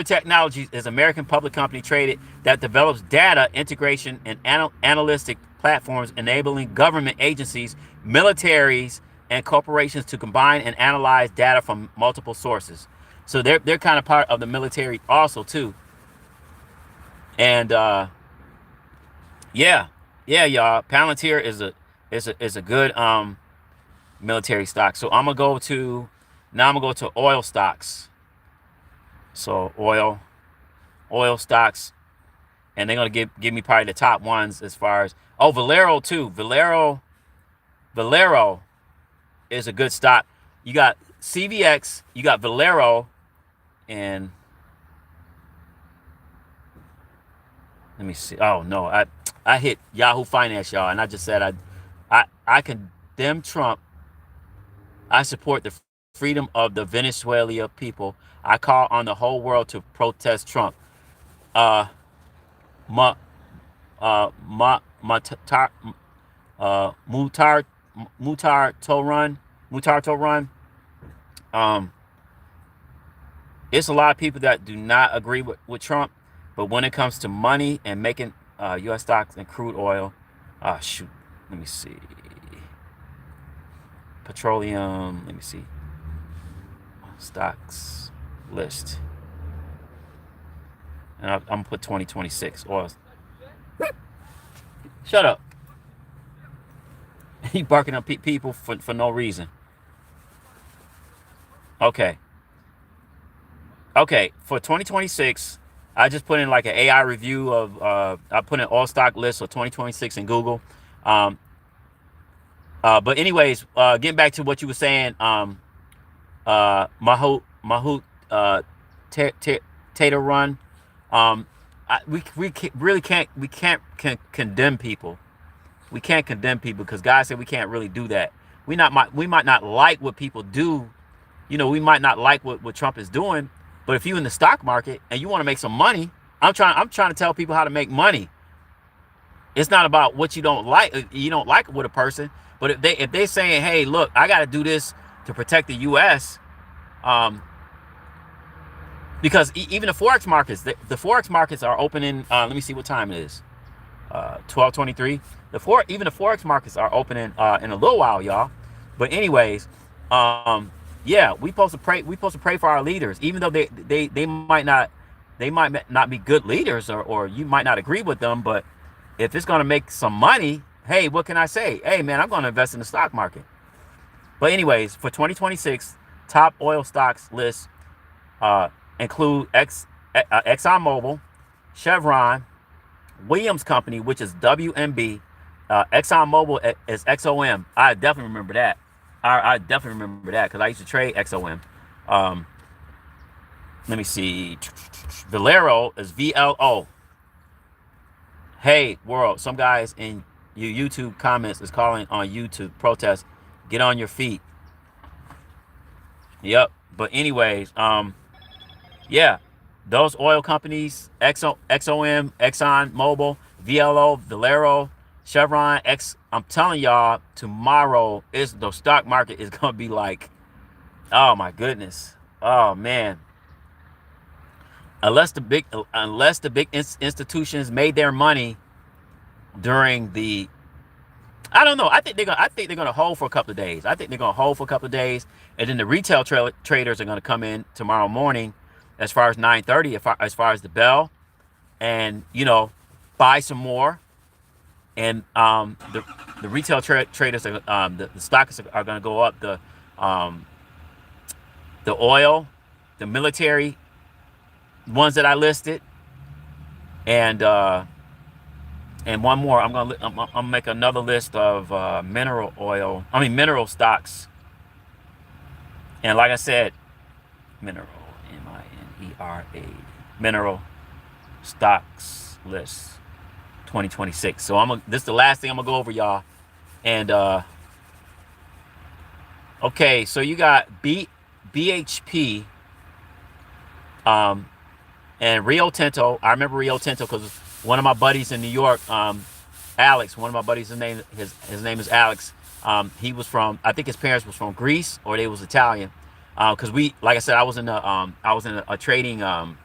Technologies is an American public company traded that develops data integration and analytic platforms enabling government agencies, militaries, and corporations to combine and analyze data from multiple sources. So they're kind of part of the military also too. And yeah, y'all. Palantir is a good military stock. So I'm gonna go to oil stocks. So oil stocks, and they're gonna give me probably the top ones as far as Valero too. Valero is a good stock. You got CVX, you got Valero, and let me see. Oh no, I hit Yahoo Finance, y'all, and I just said I condemn Trump. I support the freedom of the Venezuela people. I call on the whole world to protest Trump. Mutar Toran. It's a lot of people that do not agree with Trump, but when it comes to money and making U.S. stocks and crude oil, shoot, let me see. Petroleum, let me see. Stocks list. And I'm going to put 2026 oil. Shut up. He barking at people for no reason. Okay, for 2026, I just put in like an AI review of, I put in all stock list of 2026 in Google. But anyways, getting back to what you were saying, Mahut Tater Run. We can't condemn people. We can't condemn people because God said we can't really do that. We might not like what people do. We might not like what Trump is doing. But if you're in the stock market and you want to make some money, I'm trying to tell people how to make money. It's not about what you don't like. You don't like with a person, but if they're saying, hey, look, I got to do this to protect the U.S. Um, because even the forex markets, the forex markets are opening. Let me see what time it is. 12:23. Even the forex markets are opening in a little while, y'all. But anyways, yeah, we supposed to pray. We supposed to pray for our leaders, even though they might not be good leaders, or you might not agree with them. But if it's going to make some money, hey, what can I say? Hey, man, I'm going to invest in the stock market. But anyways, for 2026, top oil stocks list uh, include ExxonMobil, Chevron, Williams Company, which is WMB. ExxonMobil is XOM. I definitely remember that. I definitely remember that because I used to trade XOM. Um, Let me see. Valero is VLO. Hey, world. Some guys in your YouTube comments is calling on you to protest. Get on your feet. Yep. But anyways, yeah, those oil companies, XOM, Exxon Mobil, VLO, Valero, Chevron, I'm telling y'all, tomorrow is the stock market is gonna be like, oh my goodness, oh man. Unless the big institutions made their money during the, I don't know. I think they're gonna hold for a couple of days. I think they're gonna hold for a couple of days, and then the retail traders are gonna come in tomorrow morning, as far as 9:30, as far as the bell, and buy some more. And the retail traders are, the stocks are gonna go up. Um, the oil, the military ones that I listed, and one more. I'm gonna make another list of mineral stocks. And like I said, mineral, MINERA, mineral stocks list 2026. So this is the last thing I'm gonna go over, y'all. And okay, so you got BHP, and Rio Tinto. I remember Rio Tinto because one of my buddies in New York, Alex, one of my buddies, his name is Alex. He was from, I think his parents was from Greece or they was Italian. Because like I said, I was in a trading, I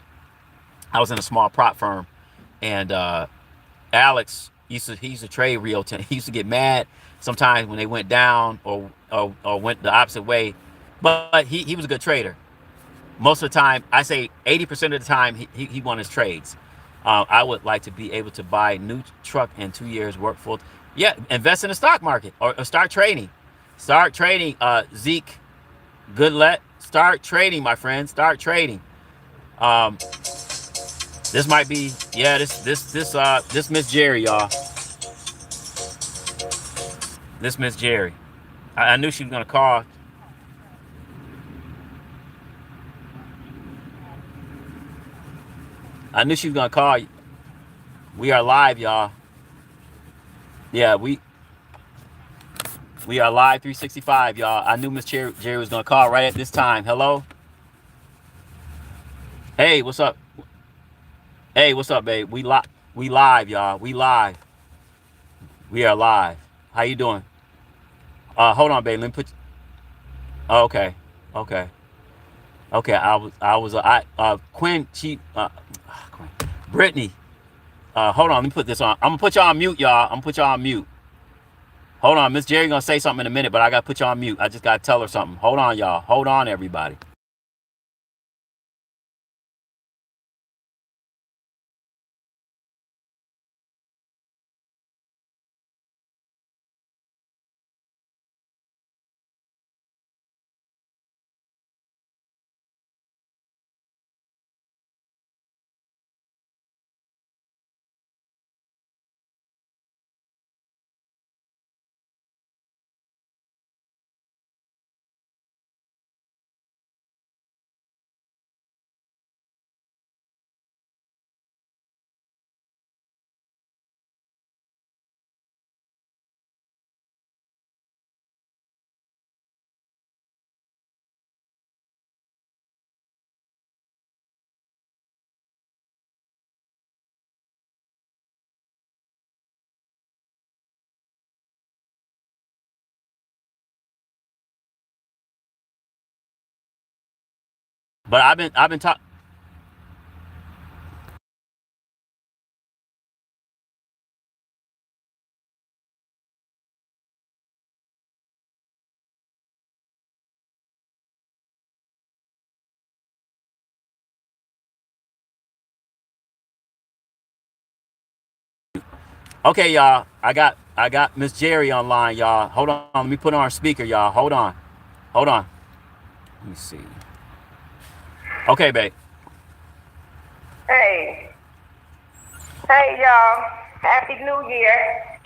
was in a small prop firm, and Alex he used to trade Rio Tinto. He used to get mad sometimes when they went down or went the opposite way, but he was a good trader. Most of the time, I say 80% of the time, he won his trades. I would like to be able to buy a new truck in 2 years, work full. Yeah, invest in the stock market or start trading. Start trading, Zeke Goodlet. Start trading, my friend. Start trading. Um, this might be, yeah, this Miss Jerry, y'all. This Miss Jerry. I knew she was gonna call. I knew she was gonna call. We are live, y'all. Yeah, we are live 365, y'all. I knew Miss Jerry was gonna call right at this time. Hello. Hey, what's up? Hey, what's up, babe? We live, y'all. We live. We are live. How you doing? Hold on, babe. Let me put. Oh, okay. Okay. Okay. Quinn. Quinn. Brittany. Hold on. Let me put this on. I'm gonna put y'all on mute, y'all. I'm gonna put y'all on mute. Hold on. Miss Jerry gonna say something in a minute, but I gotta put y'all on mute. I just gotta tell her something. Hold on, y'all. Hold on, everybody. But I've been talking. Okay, y'all. I got Miss Jerry online, y'all. Hold on. Let me put on our speaker, y'all. Hold on. Hold on. Let me see. Okay, babe. Hey, hey, y'all. Happy New Year.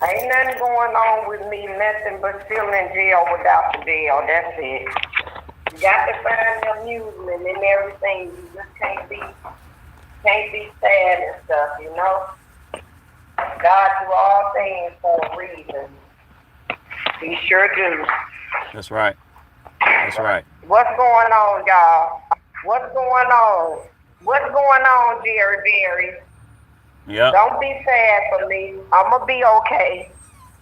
Ain't nothing going on with me, nothing but still in jail without the jail. That's it. You got to find amusement in everything. You just can't be sad and stuff, you know? God do all things for a reason. He sure do. That's right. That's right. What's going on, y'all? What's going on? What's going on, Jerry? Yep. Don't be sad for me. I'ma be okay.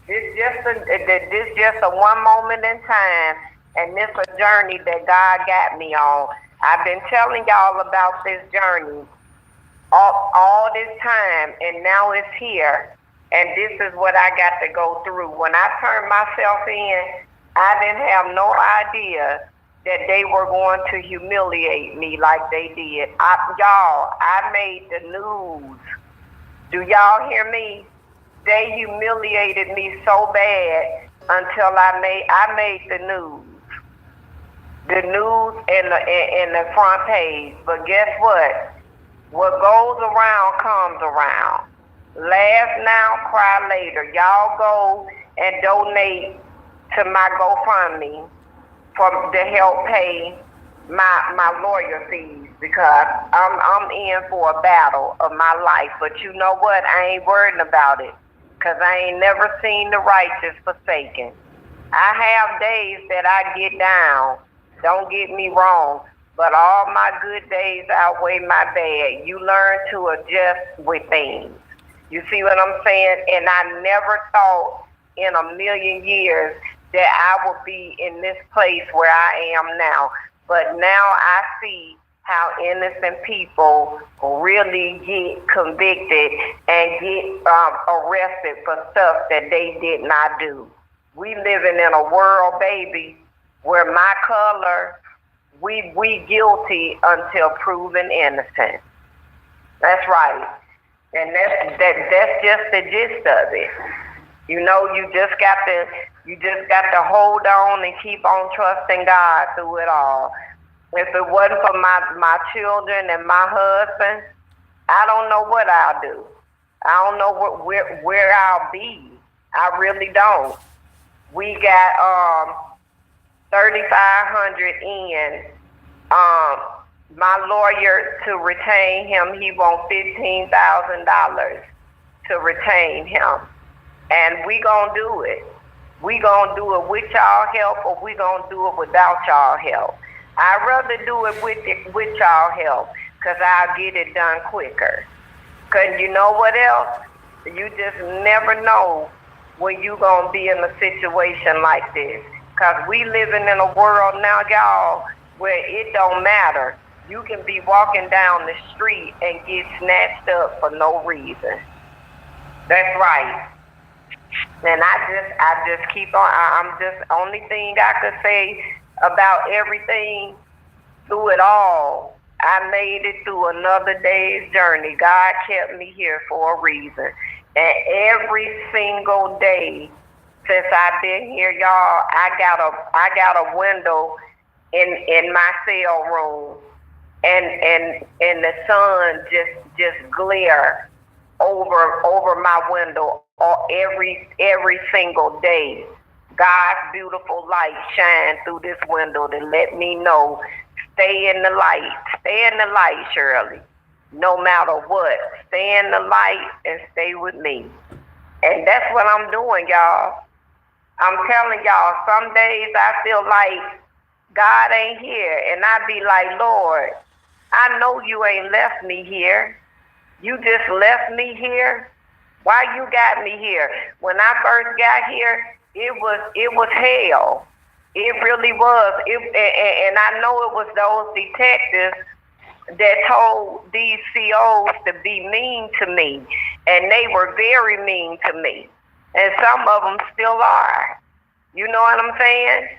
This just a one moment in time, and this a journey that God got me on. I've been telling y'all about this journey all this time, and now it's here. And this is what I got to go through. When I turned myself in, I didn't have no idea that they were going to humiliate me like they did. I made the news. Do y'all hear me? They humiliated me so bad until I made the news. The news in the front page. But guess what? What goes around comes around. Laugh now, cry later. Y'all go and donate to my GoFundMe to help pay my lawyer fees, because I'm in for a battle of my life. But you know what? I ain't worried about it, because I ain't never seen the righteous forsaken. I have days that I get down. Don't get me wrong. But all my good days outweigh my bad. You learn to adjust with things. You see what I'm saying? And I never thought in a million years that I would be in this place where I am now. But now I see how innocent people really get convicted and get arrested for stuff that they did not do. We living in a world, baby, where my color, we guilty until proven innocent. That's right. And that's just the gist of it. You know, you just got to hold on and keep on trusting God through it all. If it wasn't for my children and my husband, I don't know what I'll do. I don't know where I'll be. I really don't. We got 3,500 in. My lawyer, to retain him, he wants $15,000 to retain him. And we gonna do it. We gonna do it with y'all help, or we gonna do it without y'all help. I'd rather do it with y'all help, because I'll get it done quicker. Because you know what else? You just never know when you gonna be in a situation like this. Because we living in a world now, y'all, where it don't matter. You can be walking down the street and get snatched up for no reason. That's right. And I just keep on. I'm just, only thing I could say about everything through it all, I made it through another day's journey. God kept me here for a reason. And every single day since I've been here, y'all, I got a window in my cell room, and the sun just glare over my window every single day. God's beautiful light shine through this window to let me know, stay in the light, Shirley. No matter what, stay in the light and stay with me. And that's what I'm doing, y'all. I'm telling y'all, some days I feel like God ain't here, and I be like, Lord, I know you ain't left me here. You just left me here. Why you got me here? When I first got here, it was hell. It really was. And I know it was those detectives that told these COs to be mean to me. And they were very mean to me. And some of them still are. You know what I'm saying?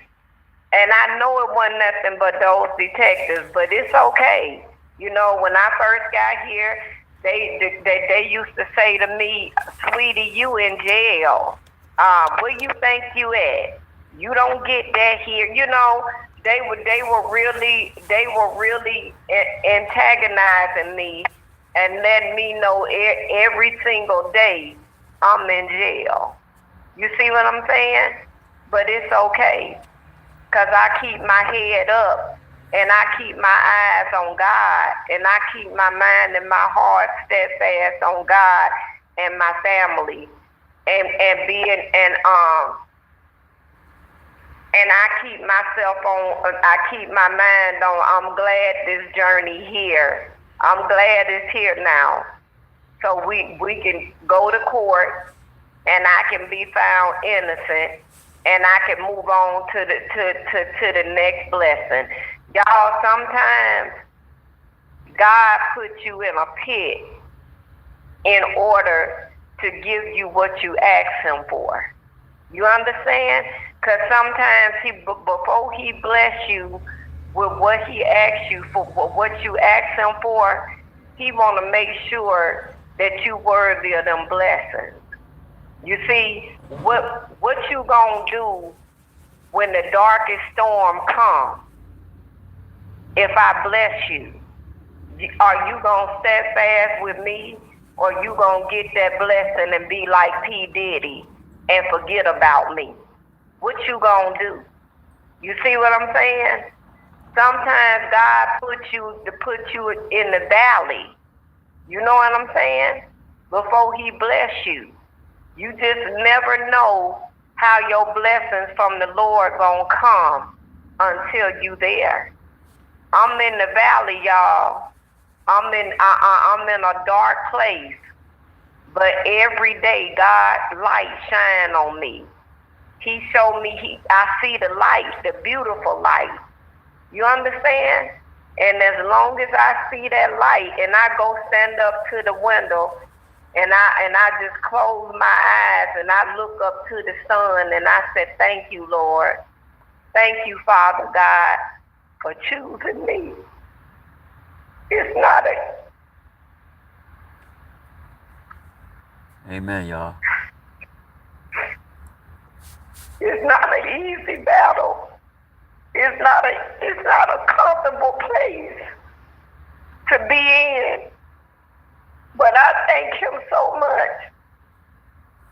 And I know it wasn't nothing but those detectives, but it's okay. You know, when I first got here, they used to say to me, "Sweetie, you in jail. Where you think you at? You don't get that here." You know, they were really antagonizing me and letting me know every single day I'm in jail. You see what I'm saying? But it's okay. Because I keep my head up and I keep my eyes on God and I keep my mind and my heart steadfast on God and my family and being and I keep myself on, I keep my mind on, I'm glad this journey here. I'm glad it's here now. So we can go to court and I can be found innocent and I can move on to the next blessing. Y'all, sometimes God puts you in a pit in order to give you what you ask him for. You understand? Because sometimes before he bless you with what he asks you for, what you ask him for, he want to make sure that you worthy of them blessings. You see, what you gonna do when the darkest storm comes? If I bless you, are you gonna stand fast with me, or you gonna get that blessing and be like P. Diddy and forget about me? What you gonna do? You see what I'm saying? Sometimes God put you in the valley. You know what I'm saying? Before he bless you. You just never know how your blessings from the Lord gonna come until you there. I'm in the valley, y'all. I'm in a dark place, but every day God's light shine on me. He showed me I see the light, the beautiful light. You understand? And as long as I see that light, and I go stand up to the window. And I just close my eyes and I look up to the sun and I said, "Thank you, Lord. Thank you, Father God, for choosing me." It's not Amen, y'all. It's not an easy battle. It's not a comfortable place to be in. But I thank him so much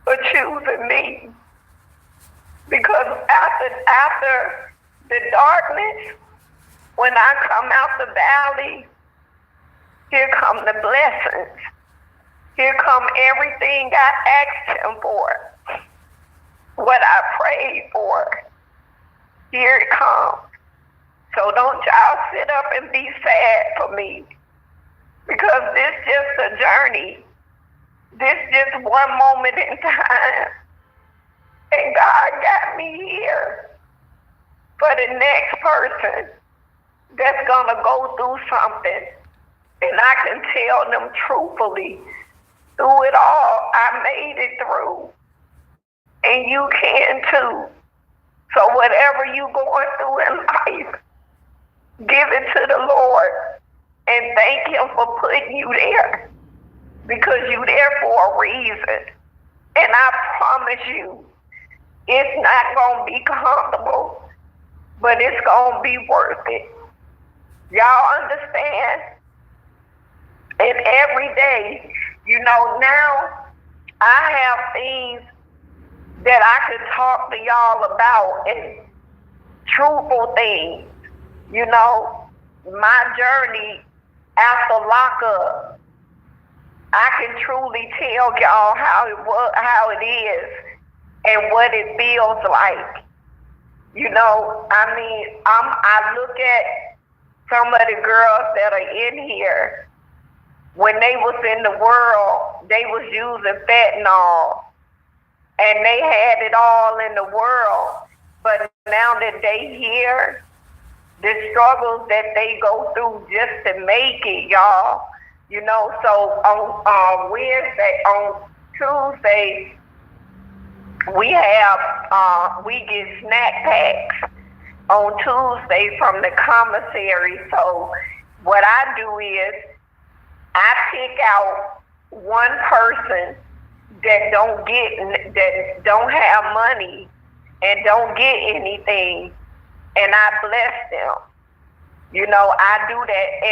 for choosing me. Because after the darkness, when I come out the valley, here come the blessings. Here come everything I asked him for. What I prayed for. Here it comes. So don't y'all sit up and be sad for me. Because this just a journey. This just one moment in time. And God got me here for the next person that's going to go through something. And I can tell them truthfully, through it all, I made it through. And you can too. So whatever you're going through in life, give it to the Lord. And thank him for putting you there. Because you're there for a reason. And I promise you, it's not going to be comfortable, but it's going to be worth it. Y'all understand? And every day, now I have things that I could talk to y'all about, and truthful things. My journey after lockup, I can truly tell y'all how it is and what it feels like. I look at some of the girls that are in here. When they was in the world, they was using fentanyl, and they had it all in the world. But now that they hear the struggles that they go through just to make it, y'all. You know, so on Tuesday, we get snack packs on Tuesday from the commissary. So what I do is I pick out one person that don't have money and don't get anything, and I bless them. You know, I do that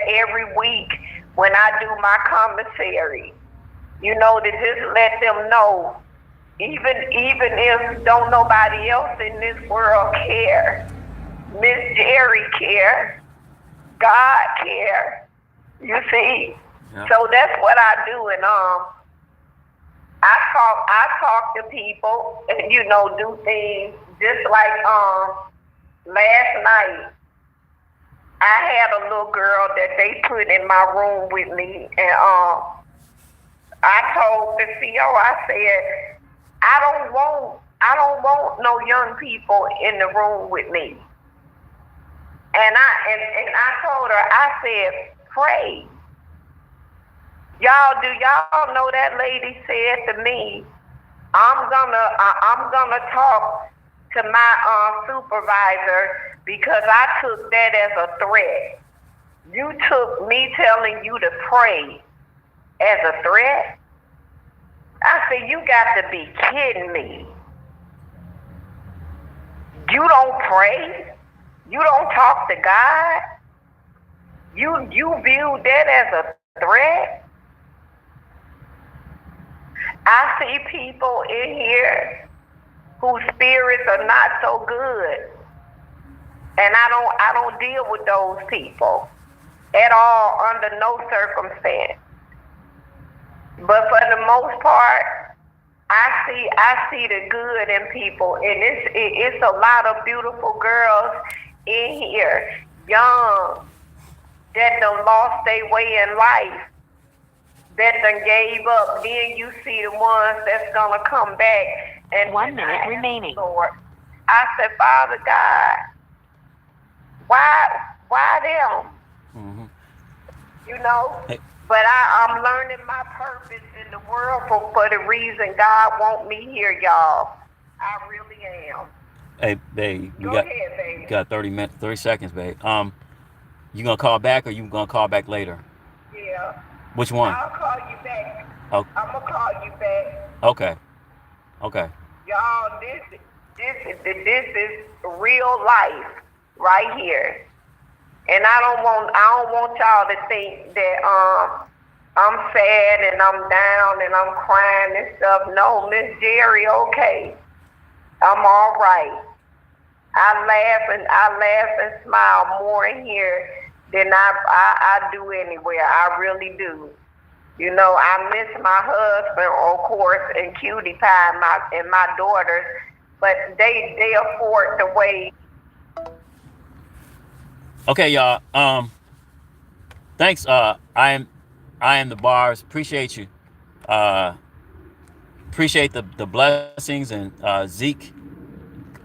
every week when I do my commissary. You know, to just let them know, even if don't nobody else in this world care, Miss Jerry care, God care. You see, Yeah. so that's what I do, and I talk to people, and you know, do things just like last night. I had a little girl that they put in my room with me, and I told the CEO, I said, I don't want no young people in the room with me. And I told her, I said, pray. Do y'all know that lady said to me, I'm gonna talk to my supervisor because I took that as a threat. You took me telling you to pray as a threat? I said, you got to be kidding me. You don't pray? You don't talk to God? You view that as a threat? I see people in here whose spirits are not so good. And I don't deal with those people at all under no circumstance. But for the most part, I see the good in people, and it's a lot of beautiful girls in here, young, that done lost their way in life, that done gave up. Then you see the ones that's gonna come back and 1 minute remaining. Lord, I said, Father God, why them? Mm-hmm. You know? Hey. But I'm learning my purpose in the world for the reason God want me here, y'all. I really am. Hey, babe, Go ahead, baby. got 30 seconds, babe. You gonna call back or you gonna call back later? Yeah. Which one? I'll call you back. Oh. I'm gonna call you back. Okay. Y'all, this is real life right here. And I don't want y'all to think that I'm sad and I'm down and I'm crying and stuff. No, Miss Jerry, okay. I'm all right. I laugh and smile more in here than I do anywhere. I really do. You know, I miss my husband, of course, and Cutie Pie and my daughters, but they afford to wait. Okay, y'all. Thanks. I am the bars. Appreciate you. Appreciate the blessings and Zeke.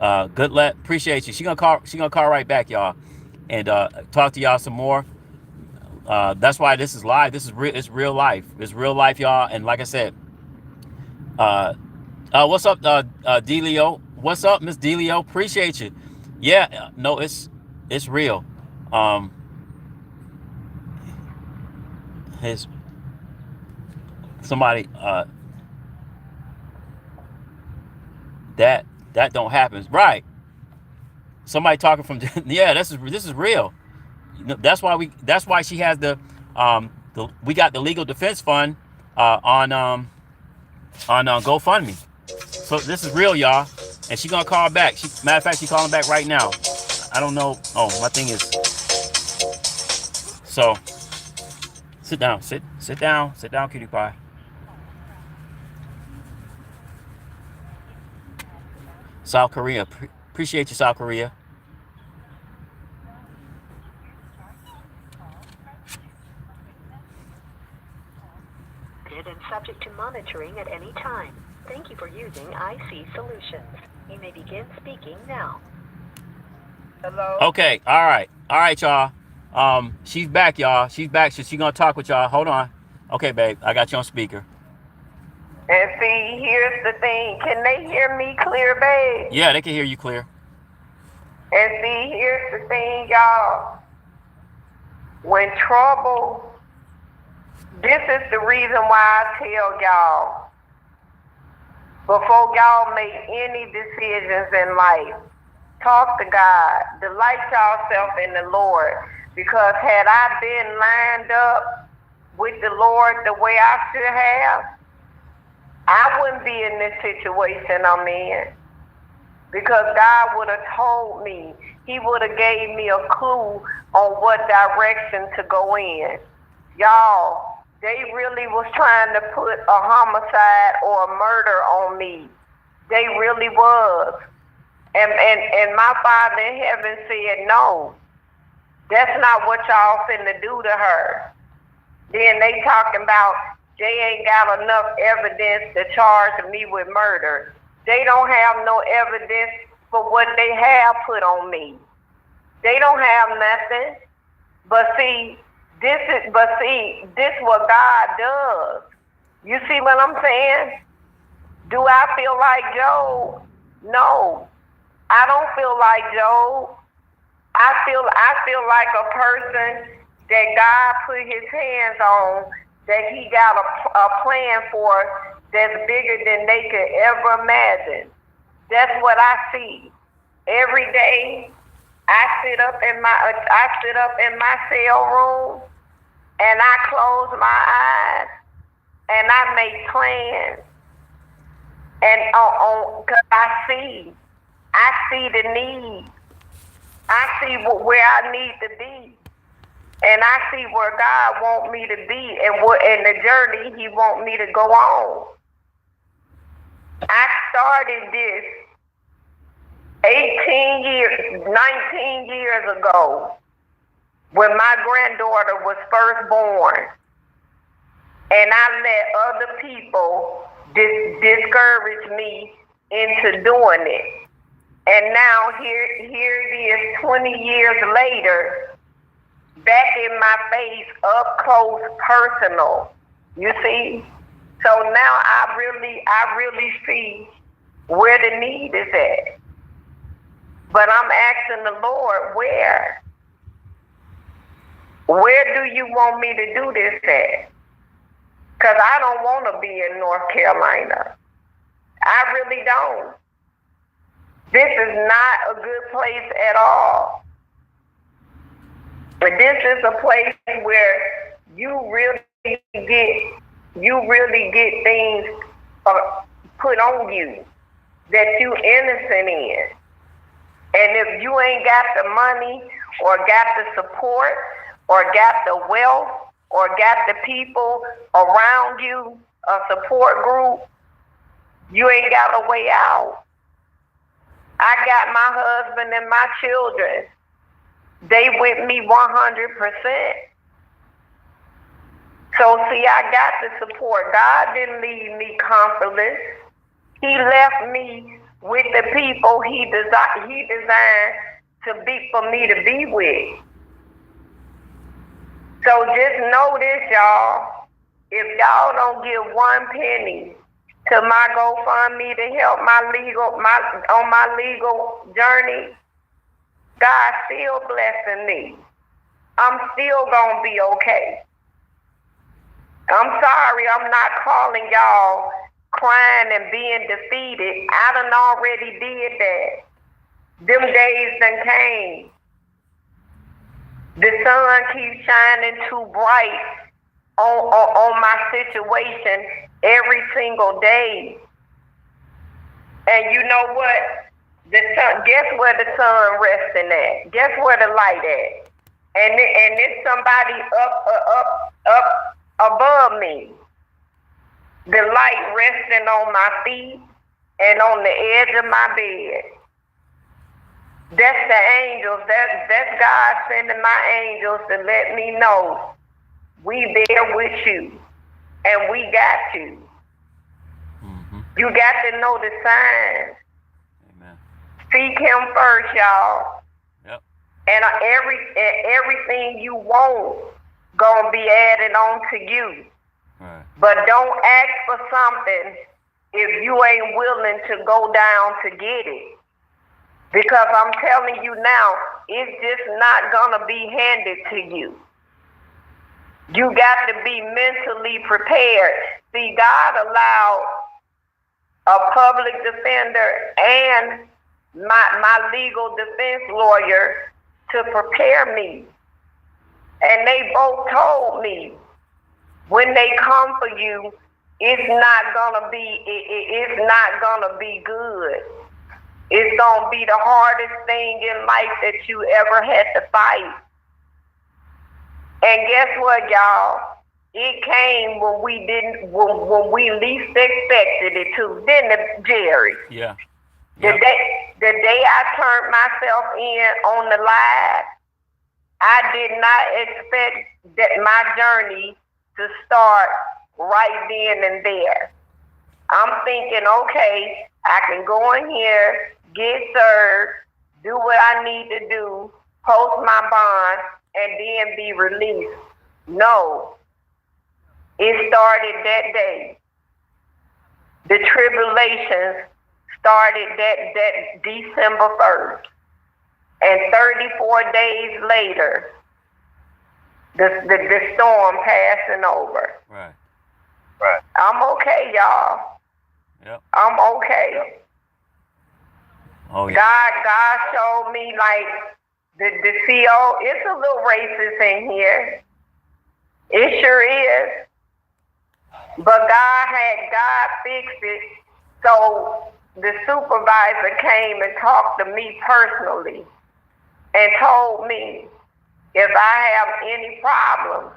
Good luck. Appreciate you. She gonna call right back, y'all, and talk to y'all some more. That's why this is live. This is real. It's real life. It's real life, y'all. And like I said, what's up, Delio? What's up, Miss Delio? Appreciate you. Yeah. No, it's real. His somebody that don't happen, right? Somebody talking from yeah, this is real. You know, that's why she has we got the legal defense fund on GoFundMe. So this is real, y'all, and she gonna call back. Matter of fact, she calling back right now. I don't know. Oh, my thing is. So sit down, cutie pie. South Korea, appreciate you, South Korea. And subject to monitoring at any time. Thank you for using IC Solutions. You may begin speaking now. Hello? Okay, all right, y'all. She's back, y'all. She's back. She's gonna talk with y'all. Hold on. Okay, babe, I got you on speaker. And see, here's the thing. Can they hear me clear, babe? Yeah, they can hear you clear. And see, here's the thing, y'all. When trouble, this is the reason why I tell y'all, before y'all make any decisions in life, talk to God, delight yourself in the Lord. Because had I been lined up with the Lord the way I should have, I wouldn't be in this situation I'm in. Because God would have told me, He would have gave me a clue on what direction to go in. Y'all, they really was trying to put a homicide or a murder on me. They really was. And my Father in heaven said, no, that's not what y'all finna do to her. Then they talking about they ain't got enough evidence to charge me with murder. They don't have no evidence for what they have put on me. They don't have nothing. But see, this what God does. You see what I'm saying? Do I feel like Job? No. I don't feel like Job. I feel like a person that God put his hands on, that he got a plan for that's bigger than they could ever imagine. That's what I see. Every day I sit up in my cell room and I close my eyes and I make plans. And because I see the need. I see where I need to be. And I see where God wants me to be and the journey He wants me to go on. I started this 19 years ago when my granddaughter was first born. And I let other people discourage me into doing it. And now here it is 20 years later, back in my face, up close, personal. You see? So now I really see where the need is at. But I'm asking the Lord, where? Where do you want me to do this at? Because I don't want to be in North Carolina. I really don't. This is not a good place at all. But this is a place where you really get things put on you that you innocent in. And if you ain't got the money or got the support or got the wealth or got the people around you, a support group, you ain't got a way out. I got my husband and my children. They with me 100%. So see, I got the support. God didn't leave me comfortless. He left me with the people He designed for me to be with. So just know this, y'all. If y'all don't give one penny to my GoFundMe to help on my legal journey, God's still blessing me. I'm still gonna be okay. I'm sorry I'm not calling y'all crying and being defeated. I done already did that. Them days done came. The sun keeps shining too bright on my situation every single day. And you know what? The sun, guess where the sun resting at? Guess where the light at? And it's somebody up above me. The light resting on my feet and on the edge of my bed. That's the angels. That's God sending my angels to let me know we there with you and we got you. Mm-hmm. You got to know the signs. Amen. Seek him first, y'all. Yep. And everything you want gonna be added on to you. Right. But don't ask for something if you ain't willing to go down to get it. Because I'm telling you now, it's just not gonna be handed to you. You got to be mentally prepared. See, God allowed a public defender and my legal defense lawyer to prepare me. And they both told me, when they come for you, it's not gonna be good. It's gonna be the hardest thing in life that you ever had to fight. And guess what, y'all? It came when we least expected it to, didn't it, Jerry? Yeah. Yep. The day I turned myself in on the live, I did not expect that my journey to start right then and there. I'm thinking, okay, I can go in here, get served, do what I need to do, post my bond, and then be released. No. It started that day. The tribulations started that December 1st. And 34 days later, the storm passing over. Right. I'm okay, y'all. Yep. I'm okay. Oh, yeah. God showed me, like, the CO, it's a little racist in here. It sure is. But God fixed it. So the supervisor came and talked to me personally and told me, if I have any problems,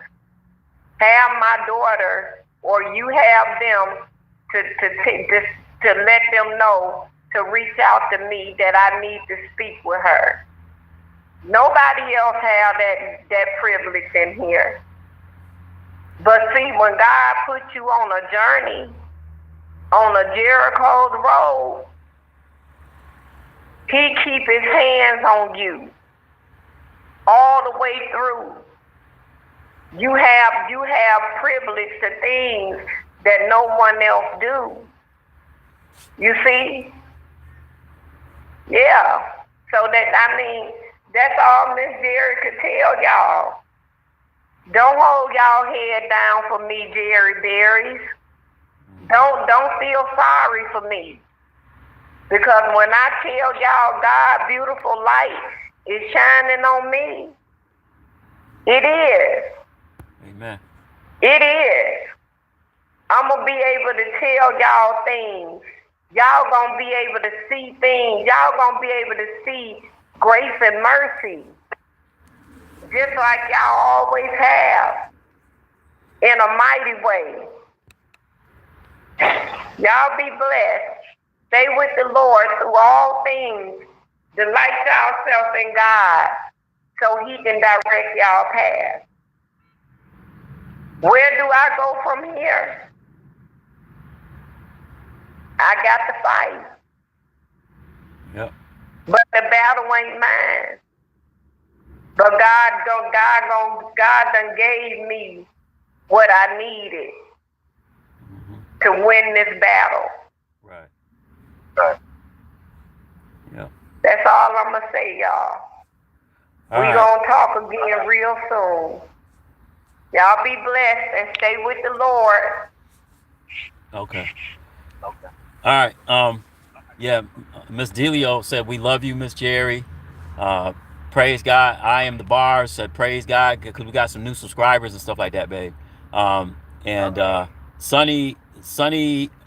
have my daughter or you have them to let them know to reach out to me that I need to speak with her. Nobody else have that privilege in here. But see, when God puts you on a journey, on a Jericho's road, he keep his hands on you all the way through. You have privilege to things that no one else do. You see? Yeah. So that's all Miss Jerry could tell y'all. Don't hold y'all head down for me, Jerry Berries. Don't feel sorry for me. Because when I tell y'all God's beautiful light is shining on me, it is. Amen. It is. I'm going to be able to tell y'all things. Y'all going to be able to see things. Y'all going to be able to see grace and mercy. Just like y'all always have. In a mighty way. Y'all be blessed. Stay with the Lord through all things. Delight yourself in God so he can direct y'all path. Where do I go from here? I got to fight. Yep. But the battle ain't mine. But God done gave me what I needed to win this battle. Right. Yep. That's all I'm going to say, y'all. We're going to talk again real soon. Y'all be blessed and stay with the Lord. Okay. All right. Yeah, Miss Delio said, we love you, Miss Jerry. Praise God. I am the bar said, praise God, because we got some new subscribers and stuff like that, babe. And Sonny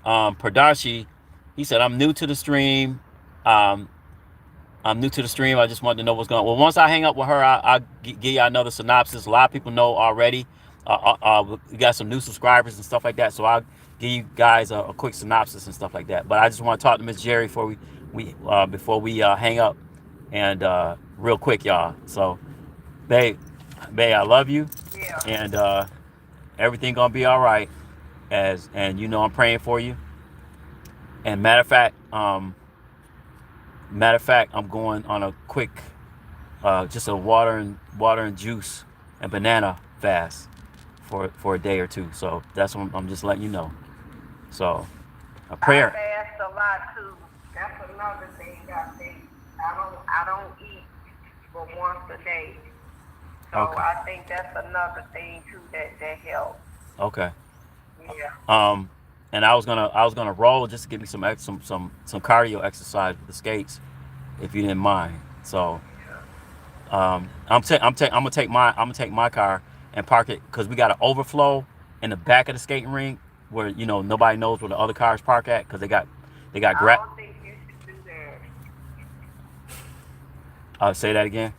Pardashi, he said, I'm new to the stream. I'm new to the stream. I just wanted to know what's going on. Well, once I hang up with her, I'll give you another synopsis. A lot of people know already. We got some new subscribers and stuff like that. So I'll give you guys a quick synopsis and stuff like that. But I just want to talk to Miss Jerry before we hang up. And real quick, y'all. So, babe, I love you. Yeah. And everything gonna be all right. And you know I'm praying for you. And matter of fact, Matter of fact, I'm going on a quick, just a water and juice and banana fast for a day or two. So that's what I'm just letting you know. So a I prayer. fast a lot too. That's another thing I think. I don't eat but once a day. So Okay. I think that's another thing too that helps. Okay. Yeah. Um, and I was gonna roll just to give me some cardio exercise with the skates, if you didn't mind. So I'm gonna take my car and park it because we got an overflow in the back of the skating rink where nobody knows where the other cars park at because they got I don't think you should do that. say that again.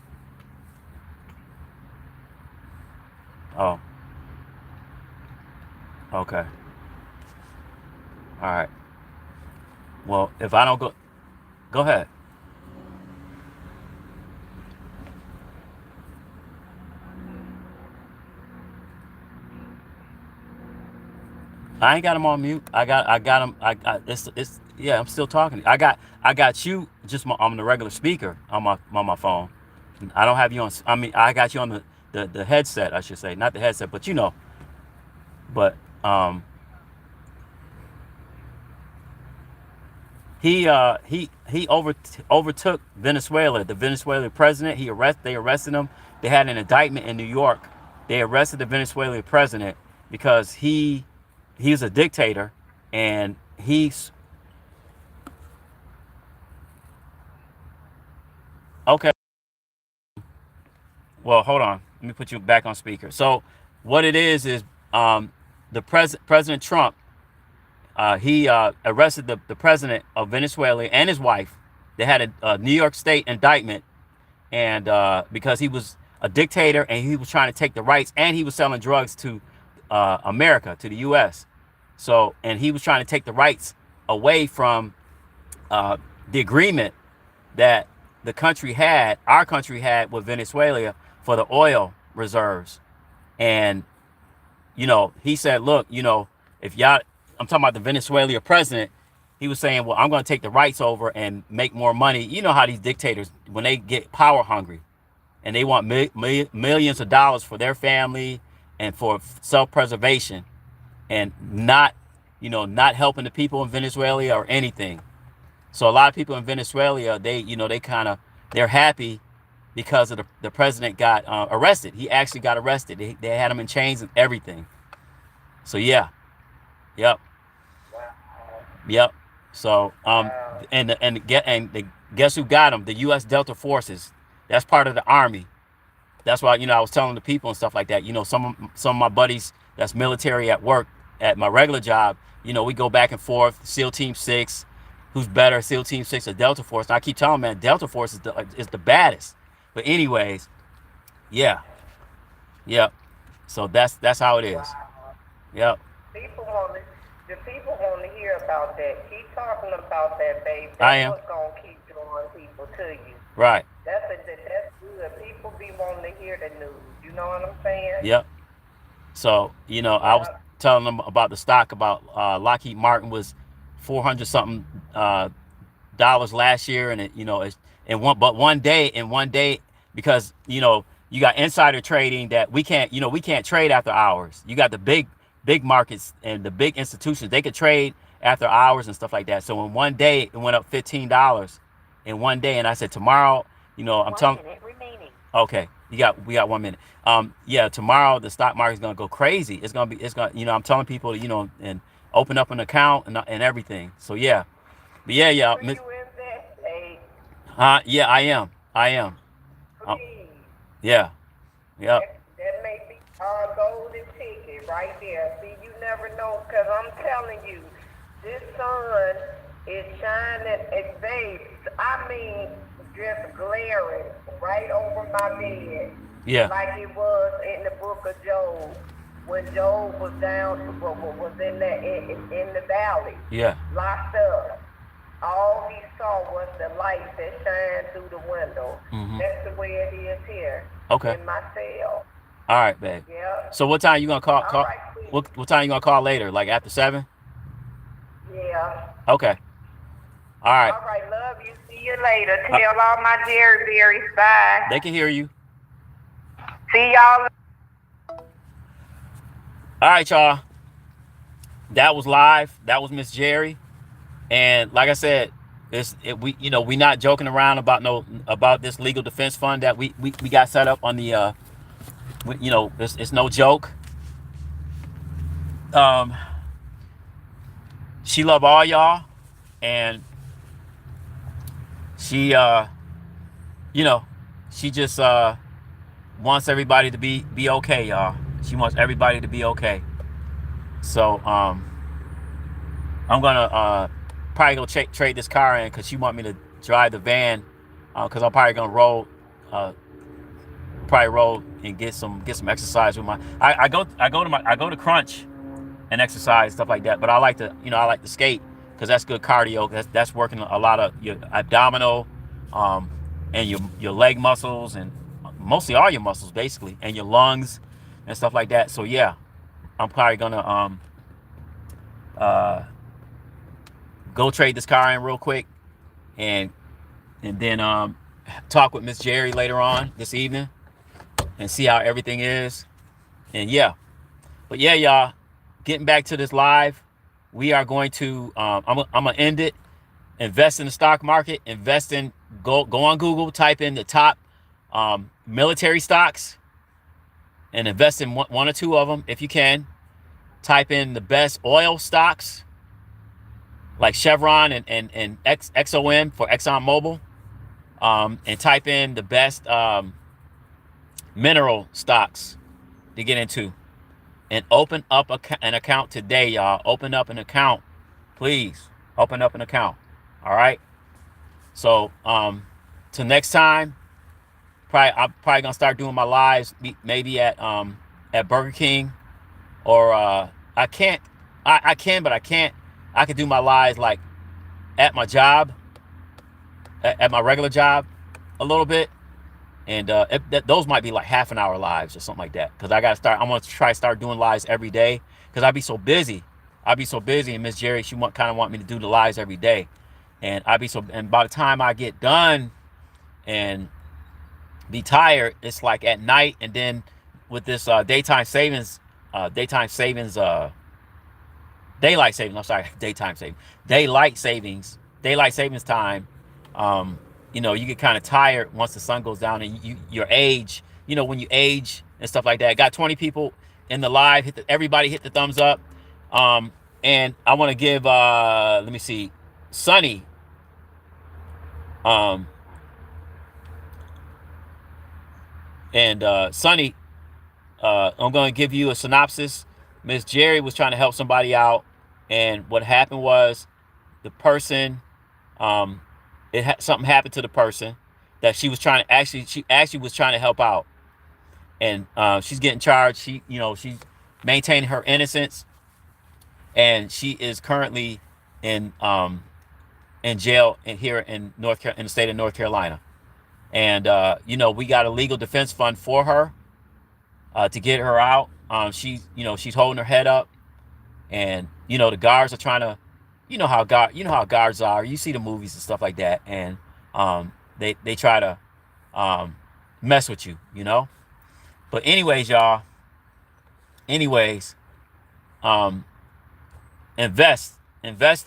Oh, okay. All right. Well, if I don't go ahead. I ain't got him on mute. I got him. It's yeah. I'm still talking. I got you just on the regular speaker on my phone. I don't have you on. I mean, I got you on the headset. I should say, not the headset, but But um, he overtook Venezuela. The Venezuelan president. They arrested him. They had an indictment in New York. They arrested the Venezuelan president because he's a dictator, and he's okay. Well, hold on. Let me put you back on speaker. So, what it is um, President Trump. He arrested the president of Venezuela and his wife. They had a New York State indictment, and because he was a dictator and he was trying to take the rights, and he was selling drugs to America, to the U.S. So, and he was trying to take the rights away from uh, the agreement that our country had with Venezuela for the oil reserves. And, he said, look, if y'all, I'm talking about the Venezuela president, he was saying, well, I'm going to take the rights over and make more money. You know how these dictators, when they get power hungry and they want millions of dollars for their family and for self-preservation and not helping the people in Venezuela or anything. So a lot of people in Venezuela, they're happy because of the president got arrested. He actually got arrested. They had him in chains and everything. So yeah, yep, Wow. yep. So Wow. guess who got him? The U.S. Delta Forces. That's part of the army. That's why I was telling the people and stuff like that. Some of my buddies that's military at work at my regular job. We go back and forth. SEAL Team 6, who's better, SEAL Team 6 or Delta Force? And I keep telling them, man, Delta Force is the baddest. But anyways, yeah, yep. So that's how it is. Wow. Yep, People want to, the people want to hear about that. Keep talking about that, babe. I That's am. what's gonna keep drawing people to you. Right. That's good. People be wanting to hear the news. You know what I'm saying? Yep. So I was Yeah. telling them about the stock, about Lockheed Martin was 400 something dollars last year, and in one day, because you got insider trading that we can't trade after hours. You got the big markets and the big institutions, they could trade after hours and stuff like that. So in one day it went up $15 in one day, and I said tomorrow, I'm One telling. minute remaining. Okay, we got 1 minute. Yeah, tomorrow the stock market's gonna go crazy. It's gonna. I'm telling people and open up an account and everything. So yeah, but yeah, Do you invest, babe? yeah, I am. Um, Please. yeah, yep, That may be our golden ticket right there. See, you never know, because I'm telling you, this sun is shining at babe. I mean, just glaring right over my bed, yeah, like it was in the book of Job, when Job was was in the valley, yeah. locked up. All he saw was the light that shined through the window. Hmm. That's the way it is here Okay, in my cell. all right, babe. Yep. So what time you gonna call? All Call right, sweetie. what time you gonna call later? Like after 7? Yeah. Okay, all right. All right, love you. See you you later. Tell all my Jerry Berries bye. They can hear you. See y'all. All right, y'all. That was live. That was Miss Jerry. And like I said, we not joking around about this legal defense fund that we got set up on the it's no joke. She love all y'all, and she she just wants everybody to be okay, y'all. She wants everybody to be okay. So I'm gonna probably go trade this car in because she want me to drive the van, because I'm probably gonna roll and get some exercise with my I go to Crunch and exercise, stuff like that. But I like to skate because that's good cardio. That's working a lot of your abdominal and your leg muscles, and mostly all your muscles basically, and your lungs and stuff like that. So yeah, I'm probably gonna go trade this car in real quick, and then talk with Miss Jerry later on this evening and see how everything is. And yeah, but yeah, y'all, getting back to this live, we are going to I'm gonna end it. Invest in the stock market. Go on Google, type in the top military stocks, and invest in one or two of them if you can. Type in the best oil stocks like Chevron and XOM for ExxonMobil, and type in the best mineral stocks to get into, and open up an account today, y'all. Open up an account, please. Open up an account. All right. So till next time, I'm probably gonna start doing my lives maybe at Burger King, or I can, but I can't. I can do my lives like at my job, at my regular job, a little bit, and those might be like half an hour lives or something like that. Because I'm gonna try to start doing lives every day, because I'd be so busy. And Miss Jerry, she kind of want me to do the lives every day, and and by the time I get done and be tired, it's like at night. And then with this daylight savings time, you get kind of tired once the sun goes down, and your age, when you age and stuff like that. Got 20 people in the live. Everybody hit the thumbs up. And I want to give let me see, Sunny, Sunny, I'm going to give you a synopsis. Miss Jerry was trying to help somebody out, and what happened was the person, something happened to the person that she actually was trying to help out, and she's getting charged. She's maintaining her innocence, and she is currently in jail here in the state of North Carolina. And we got a legal defense fund for her to get her out. She's holding her head up, and the guards are trying to, how guards are. You see the movies and stuff like that, and they try to mess with you, But anyways, y'all. Invest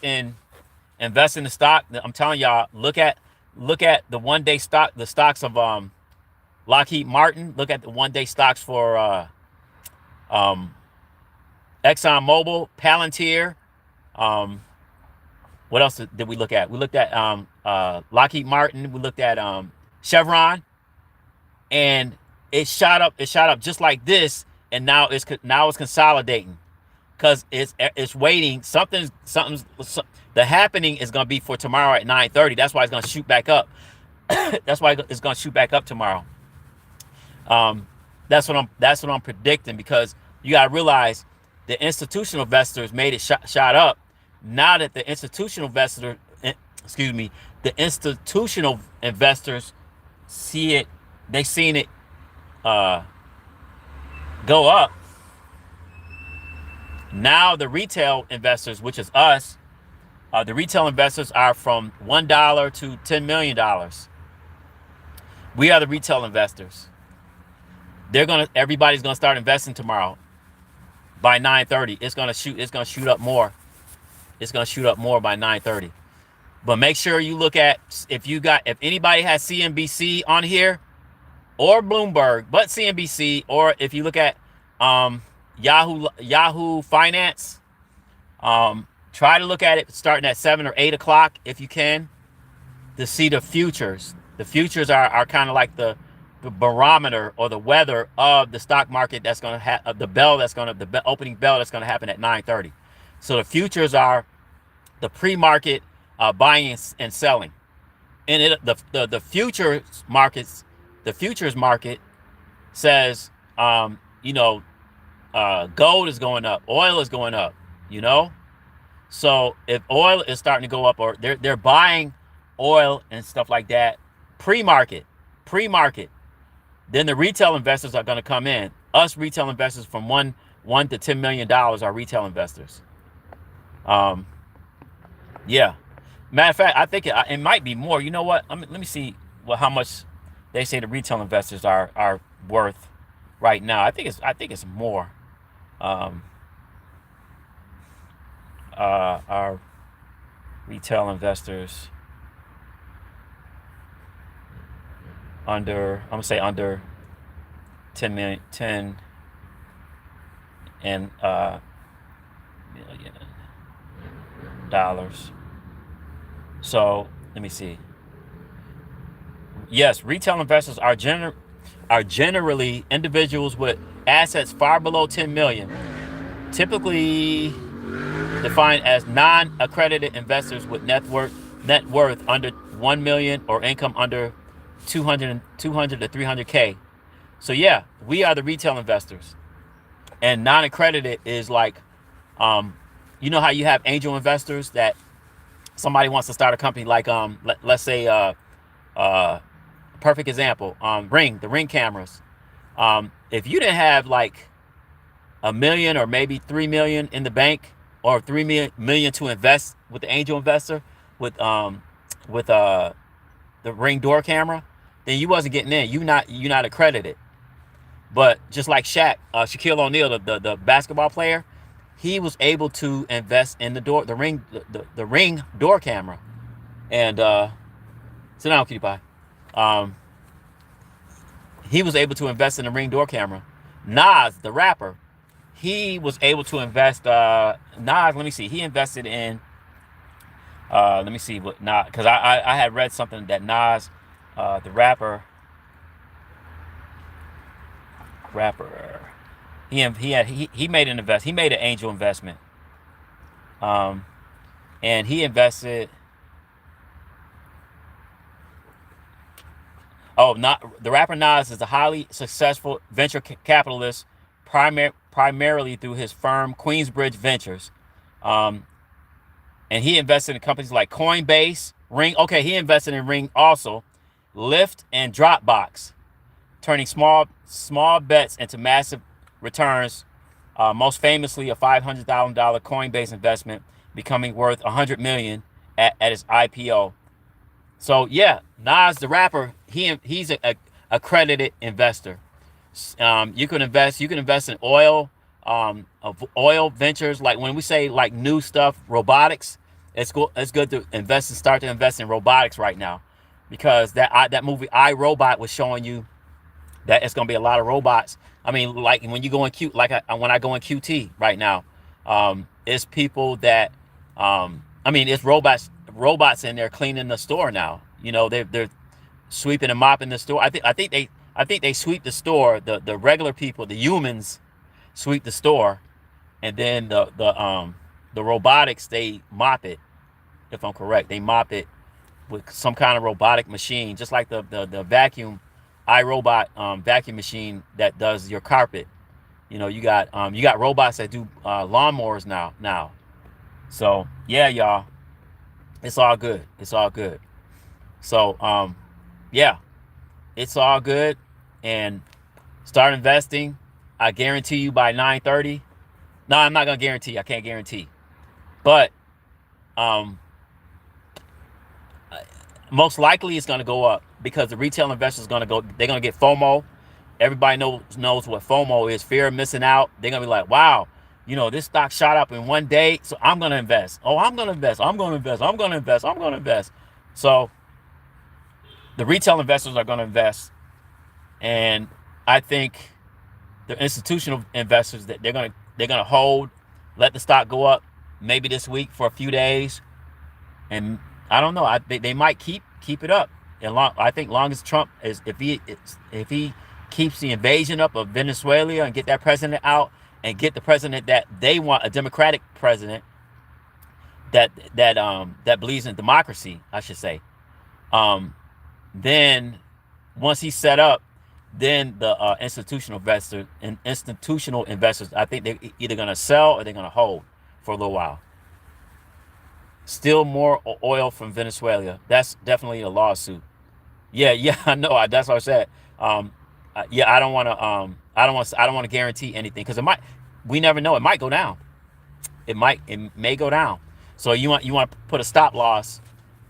in the stock. I'm telling y'all, look at the one-day stock, the stocks of Lockheed Martin. Look at the one-day stocks for ExxonMobil, Palantir. What else did we look at? We looked at Lockheed Martin. We looked at Chevron, and it shot up just like this, and now it's consolidating, because it's waiting. Something's the happening is going to be for tomorrow at 9:30. That's why it's going to shoot back up. That's why it's going to shoot back up tomorrow. That's what I'm predicting, because you got to realize the institutional investors made it shot up. Now that the institutional investors see it, they've seen it go up. Now the retail investors, which is us, The retail investors are from $1 to $10 million. We are the retail investors. Everybody's gonna start investing tomorrow by 9:30. It's gonna shoot up more. It's gonna shoot up more by 9:30. But make sure you look at if anybody has CNBC on here or Bloomberg, but CNBC, or if you look at Yahoo Finance, try to look at it starting at 7 or 8 o'clock if you can, to see the futures. The futures are kind of like the barometer or the weather of the stock market. That's going to have the opening bell that's going to happen at 9:30. So the futures are the pre-market buying and selling, and the futures markets. The futures market says, gold is going up, oil is going up, So if oil is starting to go up, or they're buying oil and stuff like that, pre-market, then the retail investors are going to come in. Us retail investors from one to $10 million are retail investors. Yeah. Matter of fact, I think it might be more. You know what? Let me see how much they say the retail investors are worth right now. I think it's more. Our retail investors I'm gonna say under 10 million dollars. So let me see. Yes, retail investors are generally individuals with assets far below 10 million, typically defined as non-accredited investors with net worth under 1 million or income under 200 to 300K. So yeah, we are the retail investors. And non-accredited is like, you know how you have angel investors that somebody wants to start a company, like let's say perfect example, the Ring cameras. If you didn't have like $1 million or maybe 3 million in the bank, or 3 million to invest with the angel investor with the Ring door camera, then you wasn't getting in. You're not accredited. But just like Shaquille O'Neal, the basketball player, he was able to invest in the Ring door camera. And sit down, cutie pie. He was able to invest in the Ring door camera. Nas, the rapper, he was able to invest. Nas, let me see. He invested in. Let me see what Nas, because I had read something that Nas, the rapper, he made an invest. He made an angel investment. And he invested. The rapper Nas is a highly successful venture capitalist, primarily through his firm Queensbridge Ventures. And he invested in companies like Coinbase, Ring. Okay, he invested in Ring also, Lyft, and Dropbox, turning small bets into massive returns. Most famously, a $500,000 Coinbase investment becoming worth $100 million at its IPO. So yeah, Nas the rapper, he's a accredited investor. You can invest in oil, oil ventures. Like when we say like new stuff, robotics, it's good to start to invest in robotics right now, because that movie I, Robot was showing you that it's gonna be a lot of robots. I mean, like when you go in when I go in QT right now, it's people that it's robots in there cleaning the store now. They're sweeping and mopping the store. I think they sweep the store. The regular people, the humans, sweep the store, and then the robotics, they mop it. If I'm correct, they mop it with some kind of robotic machine, just like the vacuum iRobot vacuum machine that does your carpet. You got robots that do lawnmowers now. So yeah, y'all, it's all good. So yeah, it's all good. And start investing. I guarantee you by 9:30. No, I'm not gonna guarantee. I can't guarantee. But Um, most likely it's going to go up because the retail investors going to go. They're going to get FOMO. Everybody knows what FOMO is, fear of missing out. They're going to be like, wow, you know, this stock shot up in one day, so I'm going to invest. Oh, I'm going to invest. I'm going to invest. I'm going to invest. I'm going to invest. So the retail investors are going to invest, and I think the institutional investors that they're going to hold, let the stock go up maybe this week for a few days, and I don't know. They might keep it up. And I think long as Trump is, if he keeps the invasion up of Venezuela and get that president out and get the president that they want, a democratic president that believes in democracy, I should say. Then once he's set up, then the institutional investors, I think they're either going to sell or they're going to hold for a little while. Still more oil from Venezuela. That's definitely a lawsuit. Yeah, I know. That's what I said. Yeah, I don't want to guarantee anything because it might. We never know. It might go down. It may go down. So you want to put a stop loss,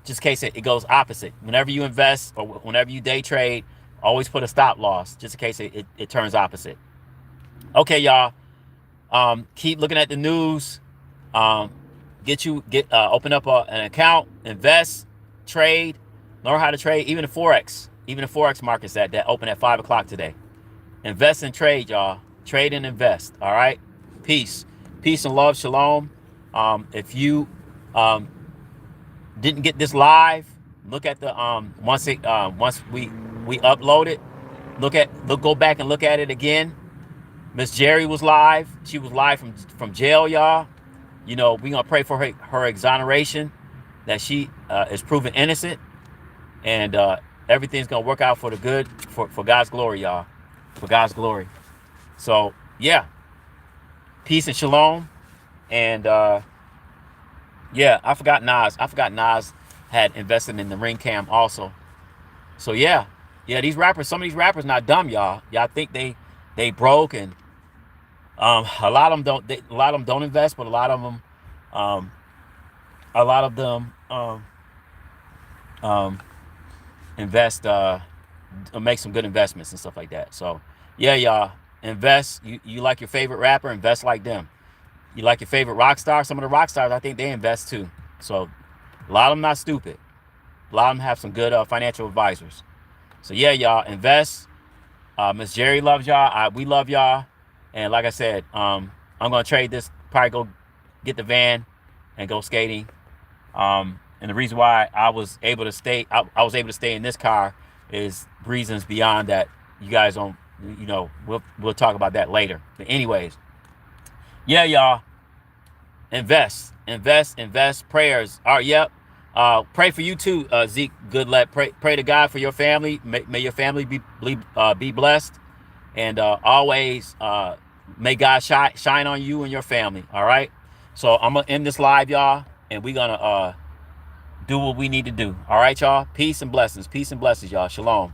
just in case it goes opposite. Whenever you invest or whenever you day trade, always put a stop loss, just in case it turns opposite. Okay, y'all. Keep looking at the news. Open up an account, invest, trade, learn how to trade. Even the forex markets that open at 5 o'clock today. Invest and trade, y'all. Trade and invest. All right. Peace and love. Shalom. If you didn't get this live, look at the once we upload it, go back and look at it again. Miss Jerry was live. She was live from jail, y'all. You know, we're going to pray for her exoneration, that she is proven innocent, and everything's going to work out for the good, for God's glory, y'all. For God's glory. So, yeah. Peace and shalom. And, yeah, I forgot Nas had invested in the ring cam also. So, yeah. Yeah, some of these rappers not dumb, y'all. Y'all think they broke, and a lot of them don't invest, but a lot of them invest, make some good investments and stuff like that. So yeah, y'all, invest. You like your favorite rapper, invest like them. You like your favorite rock star, some of the rock stars, I think they invest too. So a lot of them not stupid. A lot of them have some good financial advisors. So yeah, y'all, invest. Miss Jerry loves y'all. We love y'all. And like I said, I'm gonna trade this, probably go get the van and go skating. And the reason why I was able to stay in this car is reasons beyond that. You guys don't, you know, we'll talk about that later. But anyways, yeah, y'all, invest. Prayers are, yep. Pray for you too, Zeke Goodlet. Pray to God for your family. May your family be blessed. And always may God shine on you and your family. All right. So I'm gonna end this live, y'all, and we're gonna do what we need to do. All right, y'all. Peace and blessings, y'all. Shalom.